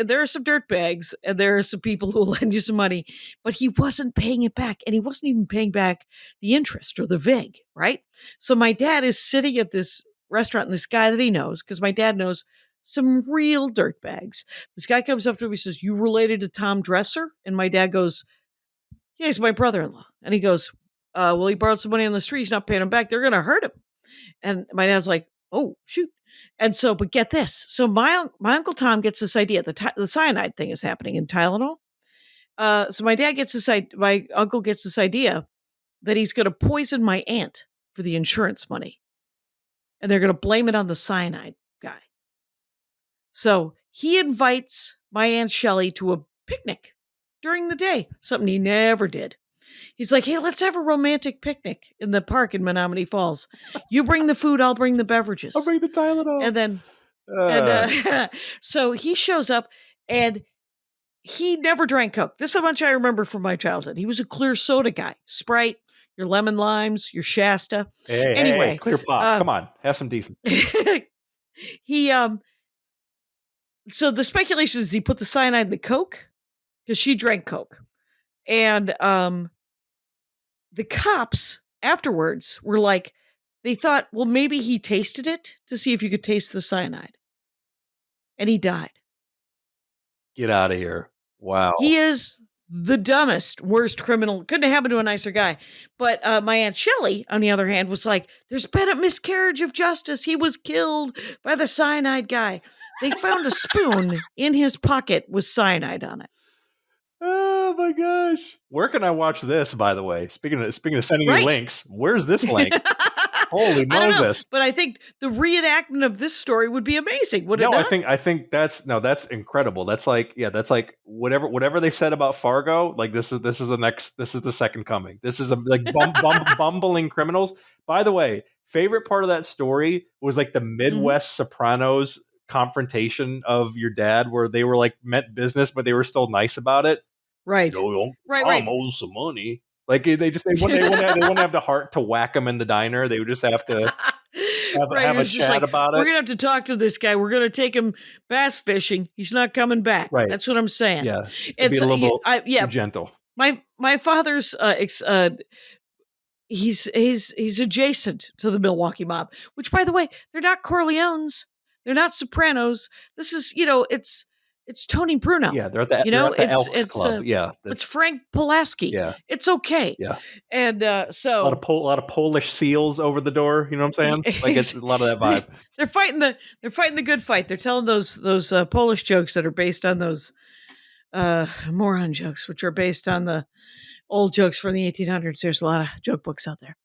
there are some dirt bags, and there are some people who will lend you some money, but he wasn't paying it back, and he wasn't even paying back the interest or the vig, right? So my dad is sitting at this restaurant, and this guy that he knows, because my dad knows some real dirtbags. This guy comes up to me and says, "You related to Tom Dresser?" And my dad goes, "Yeah, he's my brother-in-law." And he goes, "Well, he borrowed some money on the street. He's not paying him back. They're going to hurt him." And my dad's like, "Oh, shoot." And so, but get this. So my Uncle Tom gets this idea. The cyanide thing is happening in Tylenol. So my dad gets my uncle gets this idea that he's going to poison my aunt for the insurance money. And they're going to blame it on the cyanide guy. So he invites my Aunt Shelley to a picnic during the day, something he never did. He's like, "Hey, let's have a romantic picnic in the park in Menominee Falls. You bring the food, I'll bring the beverages." I'll bring the Tylenol. And then, so he shows up, and he never drank Coke. This is how much I remember from my childhood. He was a clear soda guy. Sprite, your lemon limes, your Shasta. Hey, clear pop. Come on, have some decent. He so the speculation is he put the cyanide in the Coke because she drank Coke. And the cops afterwards were like, they thought, well, maybe he tasted it to see if you could taste the cyanide. And he died. Get out of here. Wow. He is the dumbest, worst criminal. Couldn't have happened to a nicer guy. But my Aunt Shelley, on the other hand, was like, "There's been a miscarriage of justice. He was killed by the cyanide guy." They found a spoon in his pocket with cyanide on it. Oh my gosh. Where can I watch this, by the way? Speaking of sending you links, where's this link? Holy Moses. But I think the reenactment of this story would be amazing, would it not? I think that's incredible. That's like whatever they said about Fargo, like this is the second coming. This is like bumbling criminals. By the way, favorite part of that story was like the Midwest Sopranos confrontation of your dad, where they were like meant business, but they were still nice about it. Right. Right. Owes some money. Like they wouldn't have the heart to whack him in the diner. They would just have to have a chat about it. We're gonna have to talk to this guy. We're gonna take him bass fishing. He's not coming back. Right. That's what I'm saying. Yeah. It's be a little too gentle. My father's he's adjacent to the Milwaukee mob, which, by the way, they're not Corleones. They're not Sopranos. This is, it's Tony Bruno. Yeah, they're at the Elks Club. It's Frank Pulaski. Yeah, it's okay. Yeah, and so a lot of Polish seals over the door. You know what I'm saying? Like it's a lot of that vibe. They're fighting the good fight. They're telling those Polish jokes that are based on those moron jokes, which are based on the old jokes from the 1800s. There's a lot of joke books out there.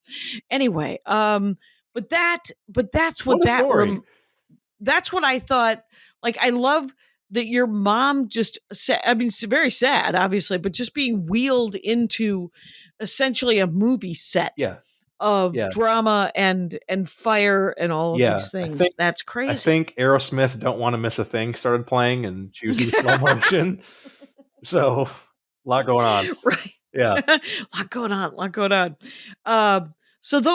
Anyway, but that's what that story. That's what I thought. Like, I love that your mom just said, I mean, it's very sad, obviously, but just being wheeled into essentially a movie set of drama and fire and all of these things. That's crazy. I think Aerosmith Don't Want to Miss a Thing started playing and she was in slow motion. So, a lot going on. Right. Yeah. a lot going on. So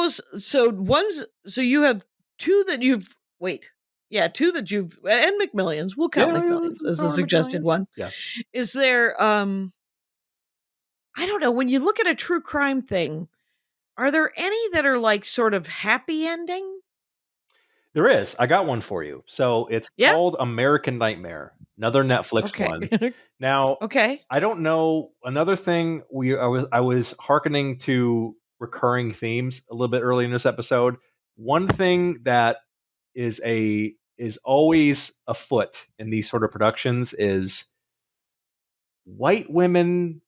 you have two that you've, two that you've, and McMillions. We'll count McMillions as a suggested one. Yeah. Is there, I don't know, when you look at a true crime thing, are there any that are like sort of happy ending? There is. I got one for you. So it's called American Nightmare, another Netflix one. Now, I don't know. Another thing I was hearkening to recurring themes a little bit early in this episode. One thing that is always afoot in these sort of productions is white women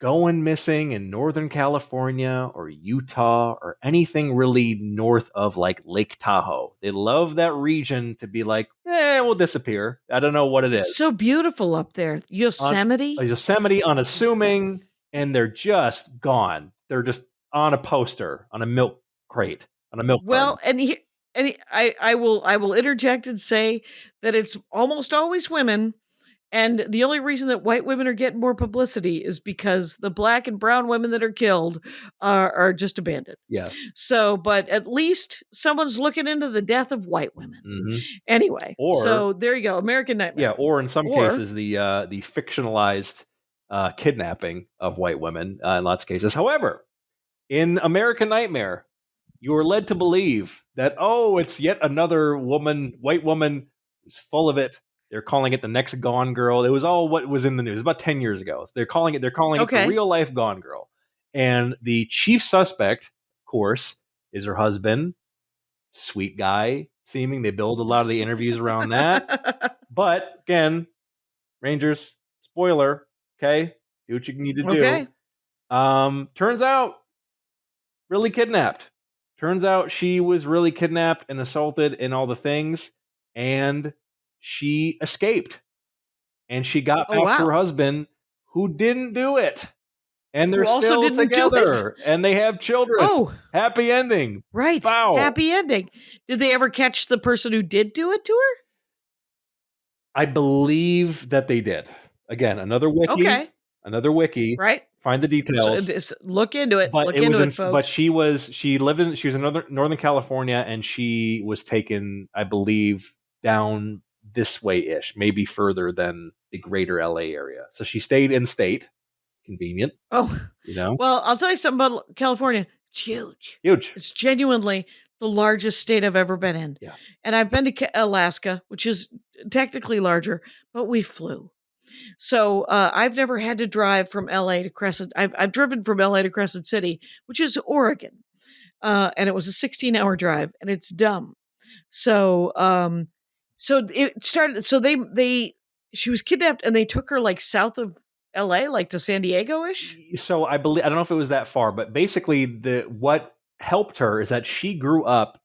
going missing in Northern California or Utah or anything really north of like Lake Tahoe. They love that region to be like, we'll disappear. I don't know what it is. It's so beautiful up there. Yosemite? Yosemite, unassuming, and they're just gone. They're just on a poster, on a milk crate, on a milk carton. I will interject and say that it's almost always women. And the only reason that white women are getting more publicity is because the black and brown women that are killed are just abandoned. Yeah. So, but at least someone's looking into the death of white women. Mm-hmm. Anyway, so there you go, American Nightmare. Yeah, or in some cases, the fictionalized kidnapping of white women in lots of cases. However, in American Nightmare, you are led to believe that, it's yet another white woman It was full of it. They're calling it the next Gone Girl. It was all what was in the news. It was about 10 years ago. So they're calling it the real life Gone Girl. And the chief suspect, of course, is her husband. Sweet guy seeming. They build a lot of the interviews around that. But again, Rangers, spoiler, okay? Do what you need to do. Okay. Turns out, really kidnapped. Turns out she was really kidnapped and assaulted and all the things. And she escaped. And she got back to her husband, who didn't do it. And they're still together. And they have children. Oh. Happy ending. Right. Wow. Happy ending. Did they ever catch the person who did do it to her? I believe that they did. Again, another wiki. Okay. Another wiki. Right. Find the details. So look into it. But look into it, folks. But she lived in Northern California, and she was taken, I believe, down this way-ish, maybe further than the greater LA area. So she stayed in state. Convenient. Oh, Well, I'll tell you something about California. It's huge. Huge. It's genuinely the largest state I've ever been in. Yeah. And I've been to Alaska, which is technically larger, but we flew. So I've never had to drive from LA to Crescent. I've driven from LA to Crescent City, which is Oregon. And it was a 16-hour drive, and it's dumb. So it started. So she was kidnapped, and they took her like south of LA, like to San Diego-ish. So I don't know if it was that far, but basically what helped her is that she grew up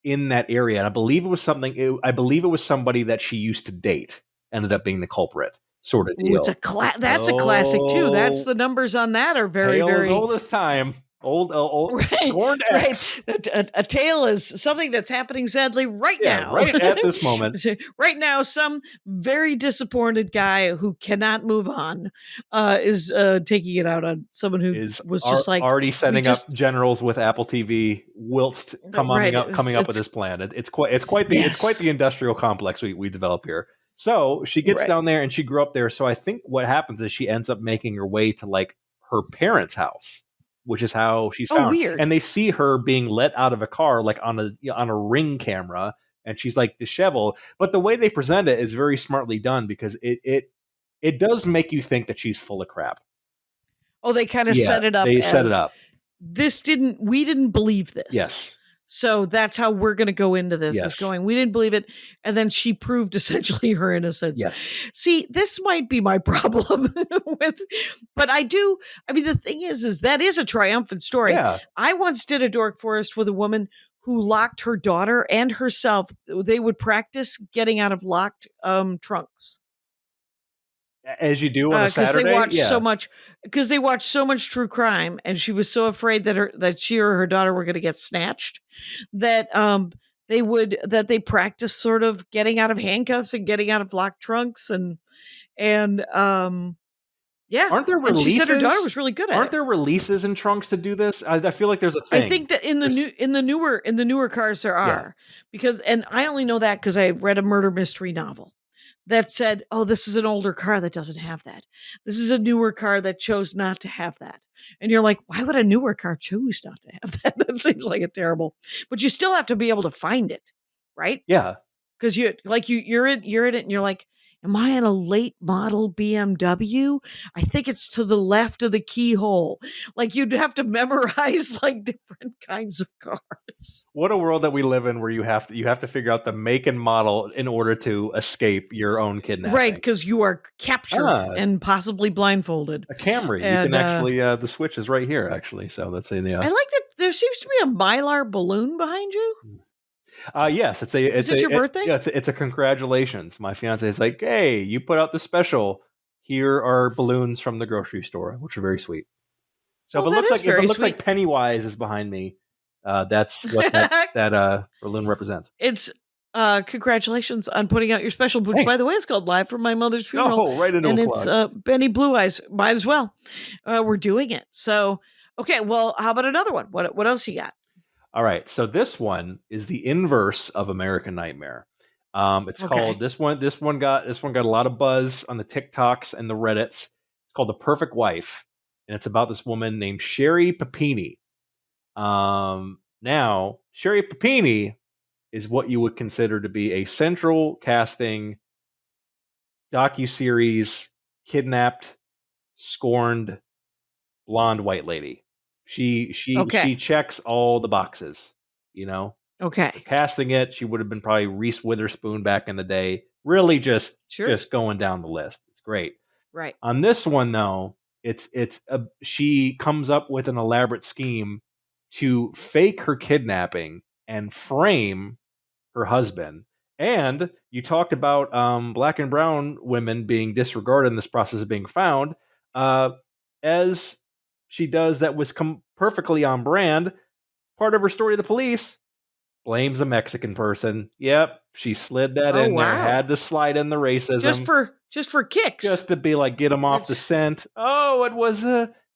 in that area, and I believe it was somebody that she used to date ended up being the culprit, sort of deal. Ooh, that's a classic too. That's the numbers on that are very, very old as time. Old right, scorned ex. Right. A tale is something that's happening sadly right now. Right at this moment. Right now, some very disappointed guy who cannot move on is taking it out on someone who was just like already setting up generals with Apple TV, whilst coming up with this plan. It's quite the industrial complex we develop here. So she gets down there, and she grew up there. So I think what happens is she ends up making her way to like her parents' house, which is how she's found. Weird. And they see her being let out of a car, like on a ring camera, and she's like disheveled. But the way they present it is very smartly done, because it does make you think that she's full of crap. Oh, they kind of set it up. They set it up. We didn't believe this. Yes. So that's how we're going to go into this. Yes. Is going, we didn't believe it. And then she proved essentially her innocence. Yes. See, this might be my problem but the thing is that is a triumphant story. Yeah. I once did a Dork Forest with a woman who locked her daughter and herself. They would practice getting out of locked trunks. As you do on a Saturday, because they watched so much true crime, and she was so afraid that she or her daughter were going to get snatched that they practiced sort of getting out of handcuffs and getting out of locked trunks and yeah. Aren't there releases? And she said her daughter was really good at it. Aren't there releases in trunks to do this? I feel like there's a thing. I think that in the newer cars there are, because I only know that because I read a murder mystery novel that said, oh, this is an older car that doesn't have that. This is a newer car that chose not to have that. And you're like, why would a newer car choose not to have that? That seems like a terrible, but you still have to be able to find it, right? Yeah. Because you're in it and you're like, am I in a late model BMW? I think it's to the left of the keyhole. Like you'd have to memorize like different kinds of cars. What a world that we live in, where you have to figure out the make and model in order to escape your own kidnapping. Right, because you are captured and possibly blindfolded. A Camry, you can actually the switch is right here actually. So that's in the. I like that there seems to be a Mylar balloon behind you. Yes, is it your birthday? It's a congratulations. My fiance is like, hey, you put out the special. Here are balloons from the grocery store, which are very sweet. So, but it looks like Pennywise is behind me. That's what that balloon represents. It's congratulations on putting out your special, which by the way is called Live from My Mother's Funeral. Oh, right into and a it's plug. Benny Blue Eyes. Might as well. We're doing it. So okay, well, how about another one? What else you got? All right, so this one is the inverse of American Nightmare. It's called this one. This one got a lot of buzz on the TikToks and the Reddits. It's called The Perfect Wife, and it's about this woman named Sherry Papini. Now Sherry Papini is what you would consider to be a central casting docuseries kidnapped, scorned, blonde white lady. She checks all the boxes, you know. Okay. For casting it, she would have been probably Reese Witherspoon back in the day. Really just going down the list. It's great. Right. On this one though, she comes up with an elaborate scheme to fake her kidnapping and frame her husband. And you talked about black and brown women being disregarded in this process of being found. As she does, that was perfectly on brand. Part of her story to the police blames a Mexican person. Yep, she slid that in there. Had to slide in the racism just for kicks, just to be like get them off the scent. Oh, it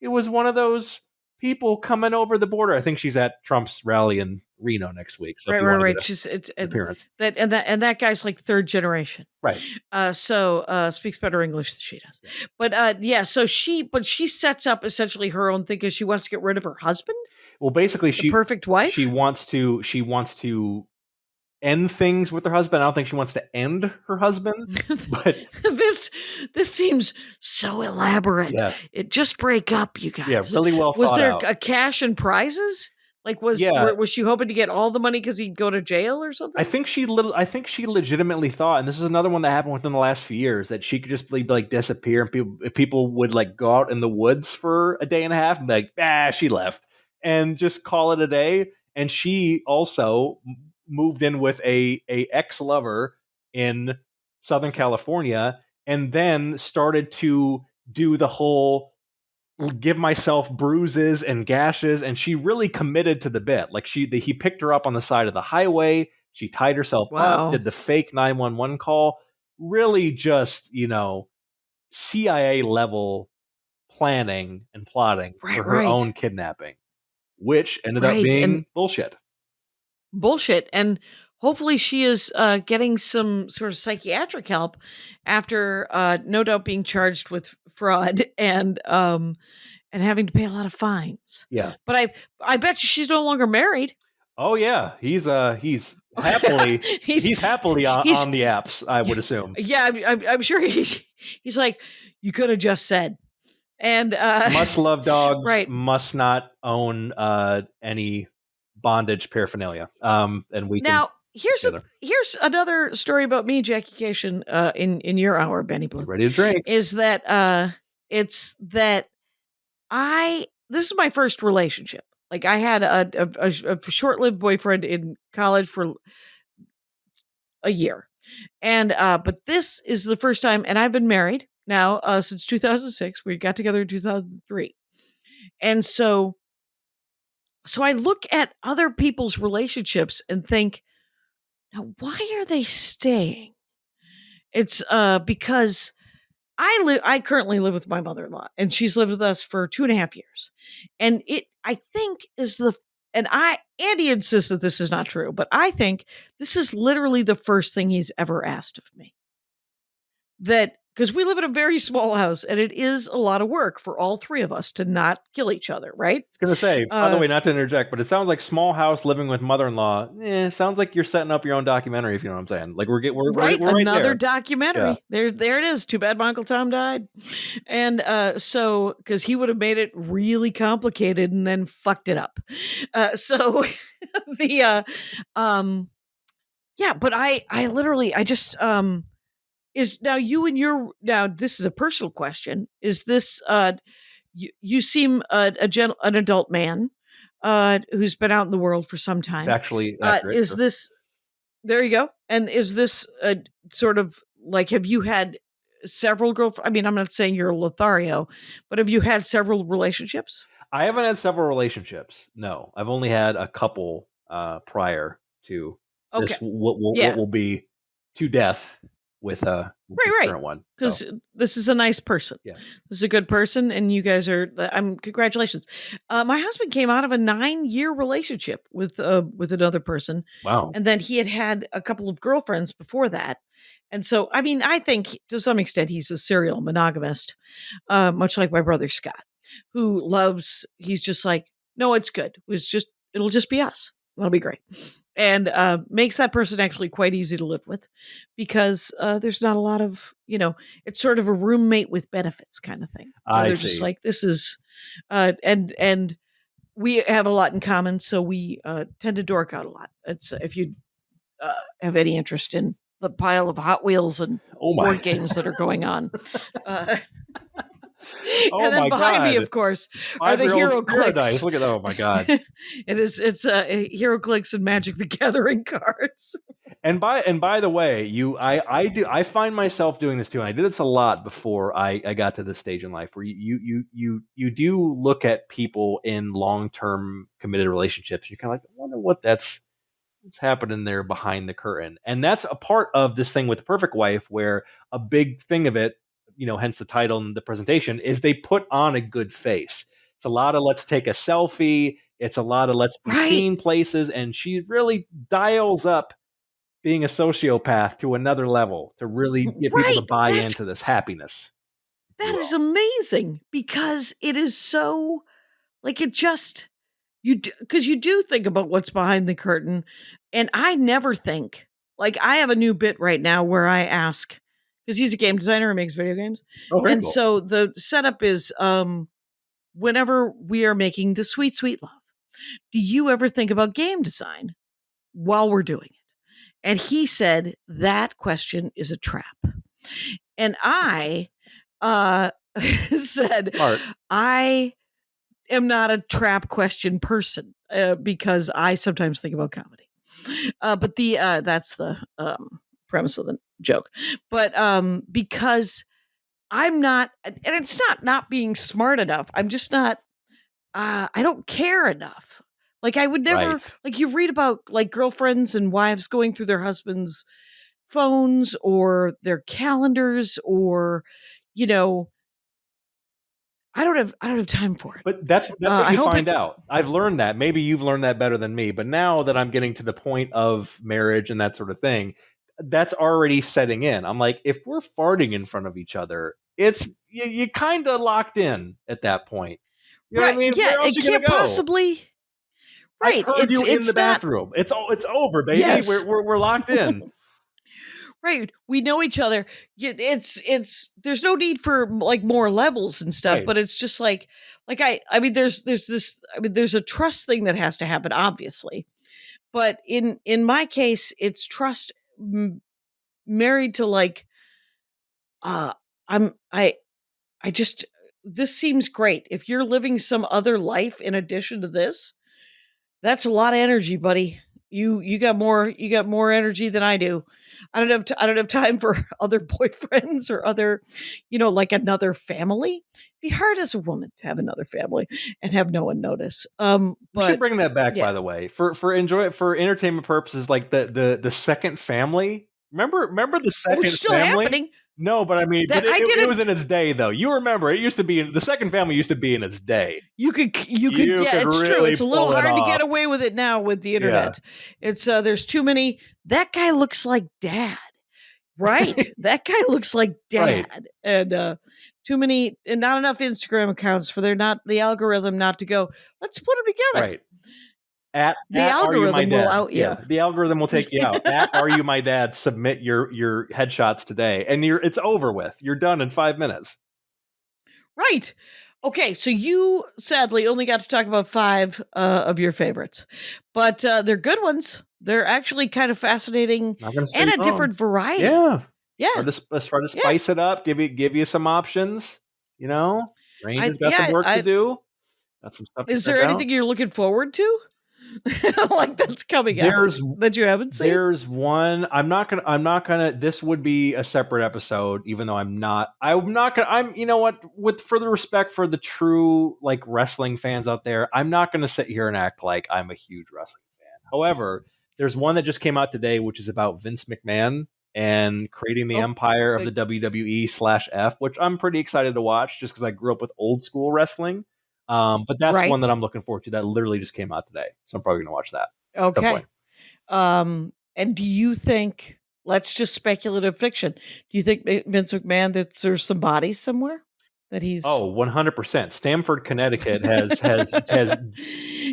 was one of those people coming over the border. I think she's at Trump's rally in Reno next week. So right. She's appearance. That guy's like third generation, right? So speaks better English than she does. But so she sets up essentially her own thing because she wants to get rid of her husband. Well, basically, the perfect wife. She wants to end things with her husband. I don't think she wants to end her husband. But this seems so elaborate. Yeah. It just break up, you guys. Yeah, really well. Was there a cash and prizes? Like was she hoping to get all the money because he'd go to jail or something? I think she legitimately thought, and this is another one that happened within the last few years, that she could just like disappear, and people would like go out in the woods for a day and a half and be like, she left, and just call it a day. And she also moved in with a ex-lover in Southern California, and then started to do the whole give myself bruises and gashes, and she really committed to the bit. Like he picked her up on the side of the highway, she tied herself up, did the fake 911 call, really just, CIA level planning and plotting for her own kidnapping, which ended up being bullshit. And hopefully she is getting some sort of psychiatric help after no doubt being charged with fraud and having to pay a lot of fines. Yeah. But I bet you she's no longer married. Oh yeah, he's happily he's happily on the apps, I would assume. Yeah, I'm sure he's like, you could have just said. And must love dogs, must not own any bondage paraphernalia. And we now here's another story about me, Jackie Kashian, in your hour, Benny Blue. Ready to drink. Is that it's that this is my first relationship. Like I had a short-lived boyfriend in college for a year, and but this is the first time, and I've been married now since 2006. We got together in 2003, and so I look at other people's relationships and think, now why are they staying? It's because I currently live with my mother-in-law, and she's lived with us for 2.5 years. And I think Andy insists that this is not true, but I think this is literally the first thing he's ever asked of me. Because we live in a very small house, and it is a lot of work for all three of us to not kill each other, right? I was going to say, by the way, not to interject, but it sounds like small house living with mother-in-law. Sounds like you're setting up your own documentary, if you know what I'm saying. Like we're right another there. Documentary. Yeah. There it is. Too bad my Uncle Tom died. And so because he would have made it really complicated and then fucked it up. So but I literally just is now you and now this is a personal question. Is this you seem an adult man who's been out in the world for some time. It's actually accurate, is this there you go. And is this sort of like, have you had several girlfriends? I mean, I'm not saying you're a Lothario, but have you had several relationships? I haven't had several relationships. No, I've only had a couple prior to this. What will be to death with the current one, because this is a nice person. Yeah, this is a good person, and you guys are. Congratulations. My husband came out of a 9-year relationship with another person. Wow, and then he had a couple of girlfriends before that, and so I mean, I think to some extent he's a serial monogamist, much like my brother Scott, who loves. He's just like, no, it's good. It'll just be us. That'll be great. and makes that person actually quite easy to live with, because there's not a lot of, it's sort of a roommate with benefits kind of thing. I They're just see. like, this is, and we have a lot in common, so we tend to dork out a lot. It's if you have any interest in the pile of Hot Wheels and Oh my. board games that are going on. Oh And then my behind me, God. of course, are the 5-year-old's hero paradise. clicks. Look at that. Oh my God. It's hero clicks and Magic the Gathering cards. And by the way, I find myself doing this too, and I did this a lot before I got to this stage in life where you do look at people in long-term committed relationships. You're kind of like, I wonder what's happening there behind the curtain. And that's a part of this thing with the perfect wife, where a big thing of it, hence the title and the presentation, is they put on a good face. It's a lot of let's take a selfie. It's a lot of let's be seen places. And she really dials up being a sociopath to another level to really get people to buy into this happiness. That is amazing, because it is so, like, it just, because you do think about what's behind the curtain. And I never think, like, I have a new bit right now where I ask, because he's a game designer and makes video games. Oh, very and cool. So the setup is, whenever we are making the sweet, sweet love, do you ever think about game design while we're doing it? And he said, that question is a trap. And I said, I am not a trap question person, because I sometimes think about comedy. But that's the premise of the joke. But because I'm not, and it's not being smart enough. I'm just not, I don't care enough. Like, I would never, like, you read about, like, girlfriends and wives going through their husbands' phones or their calendars, or, I don't have time for it. But that's what you find out. I've learned that. Maybe you've learned that better than me. But now that I'm getting to the point of marriage and that sort of thing, that's already setting in. I'm like, if we're farting in front of each other, it's you kind of locked in at that point. You know what I mean? Yeah, where else it you can't gonna go? possibly. I heard you in the bathroom. It's over, baby. Yes. We're locked in. Right. We know each other. It's there's no need for, like, more levels and stuff, but it's just like I mean, there's this, I mean, there's a trust thing that has to happen, obviously. But in my case, it's trust married to, like, I just, this seems great. If you're living some other life in addition to this, that's a lot of energy, buddy. You got more energy than I do. I don't have time for other boyfriends or other, like, another family. It'd be hard as a woman to have another family and have no one notice. We should bring that back, by the way, for entertainment purposes, like the second family. Remember the second it's still family? happening. No, but I mean, it was in its day, though. You remember, it used to be the second family used to be in its day. You could, yeah, it's really true. It's a little hard to get off. away with it now with the internet. It's there's too many. That guy looks like dad, right? That guy looks like dad, and too many, and not enough Instagram accounts for the algorithm not to go, let's put them together. Right. At the algorithm will out you. Yeah, the algorithm will take you out. At Are You My Dad? Submit your headshots today, and it's over with. You're done in 5 minutes. Right. Okay, so you sadly only got to talk about 5 of your favorites, but they're good ones. They're actually kind of fascinating and a different variety. Yeah. Let's try to spice it up. Give you some options. Ranger's got some work to do. Got some stuff. Is there anything you're looking forward to? Like, that's coming out that you haven't seen? There's one. I'm not gonna. This would be a separate episode, even though I'm not gonna. You know what? With further respect for the true, like, wrestling fans out there, I'm not gonna sit here and act like I'm a huge wrestling fan. However, there's one that just came out today, which is about Vince McMahon and creating the empire of the WWE/F, which I'm pretty excited to watch, just because I grew up with old school wrestling. But that's one that I'm looking forward to. That literally just came out today, so I'm probably going to watch that. Okay. And do you think? Let's just speculative fiction. Do you think Vince McMahon, that there's some bodies somewhere that he's? 100%. Stamford, Connecticut has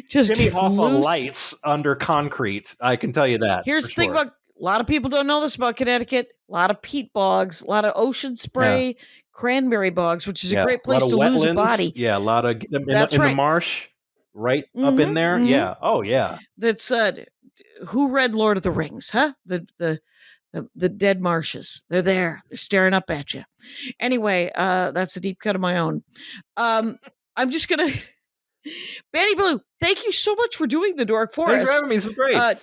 Just Jimmy Hoffa loose. lights under concrete. I can tell you that. Here's the thing about a lot of people don't know this about Connecticut. A lot of peat bogs, a lot of ocean spray, cranberry bogs, which is a great place to lose a body. Yeah, a lot of in That's the right. marsh, right up in there. Yeah. Oh yeah. That's who read Lord of the Rings, huh? The dead marshes. They're there. They're staring up at you. Anyway, that's a deep cut of my own. I'm just gonna Betty Blue, thank you so much for doing the Dork Forest. Thanks for having me. This is great.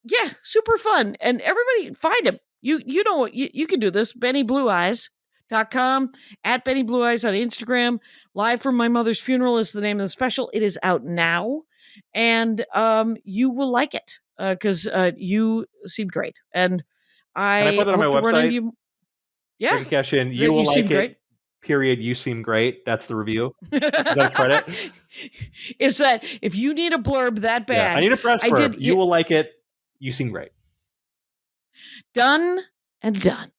Yeah, super fun. And everybody find him. You know you can do this. BennyBlueEyes.com, at Benny Blue Eyes on Instagram. Live from My Mother's Funeral is the name of the special. It is out now. And you will like it because you seem great. And Can I put that on my website? Yeah. Kashian, you will like it. Great. Period. You seem great. That's the review. Is that a credit? Is that if you need a blurb that bad? Yeah, I need a press blurb. You will like it. You seem great. Done and done.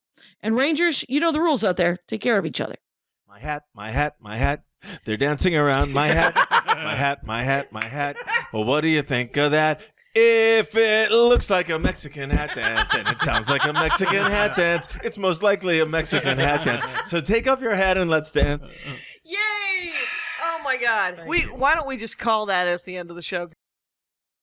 And Rangers, you know the rules out there. Take care of each other. My hat, my hat, my hat. They're dancing around my hat. My hat, my hat, my hat. Well, what do you think of that? If it looks like a Mexican hat dance and it sounds like a Mexican hat dance, it's most likely a Mexican hat dance. So take off your hat and let's dance. Yay! Oh my God. Why don't we just call that as the end of the show?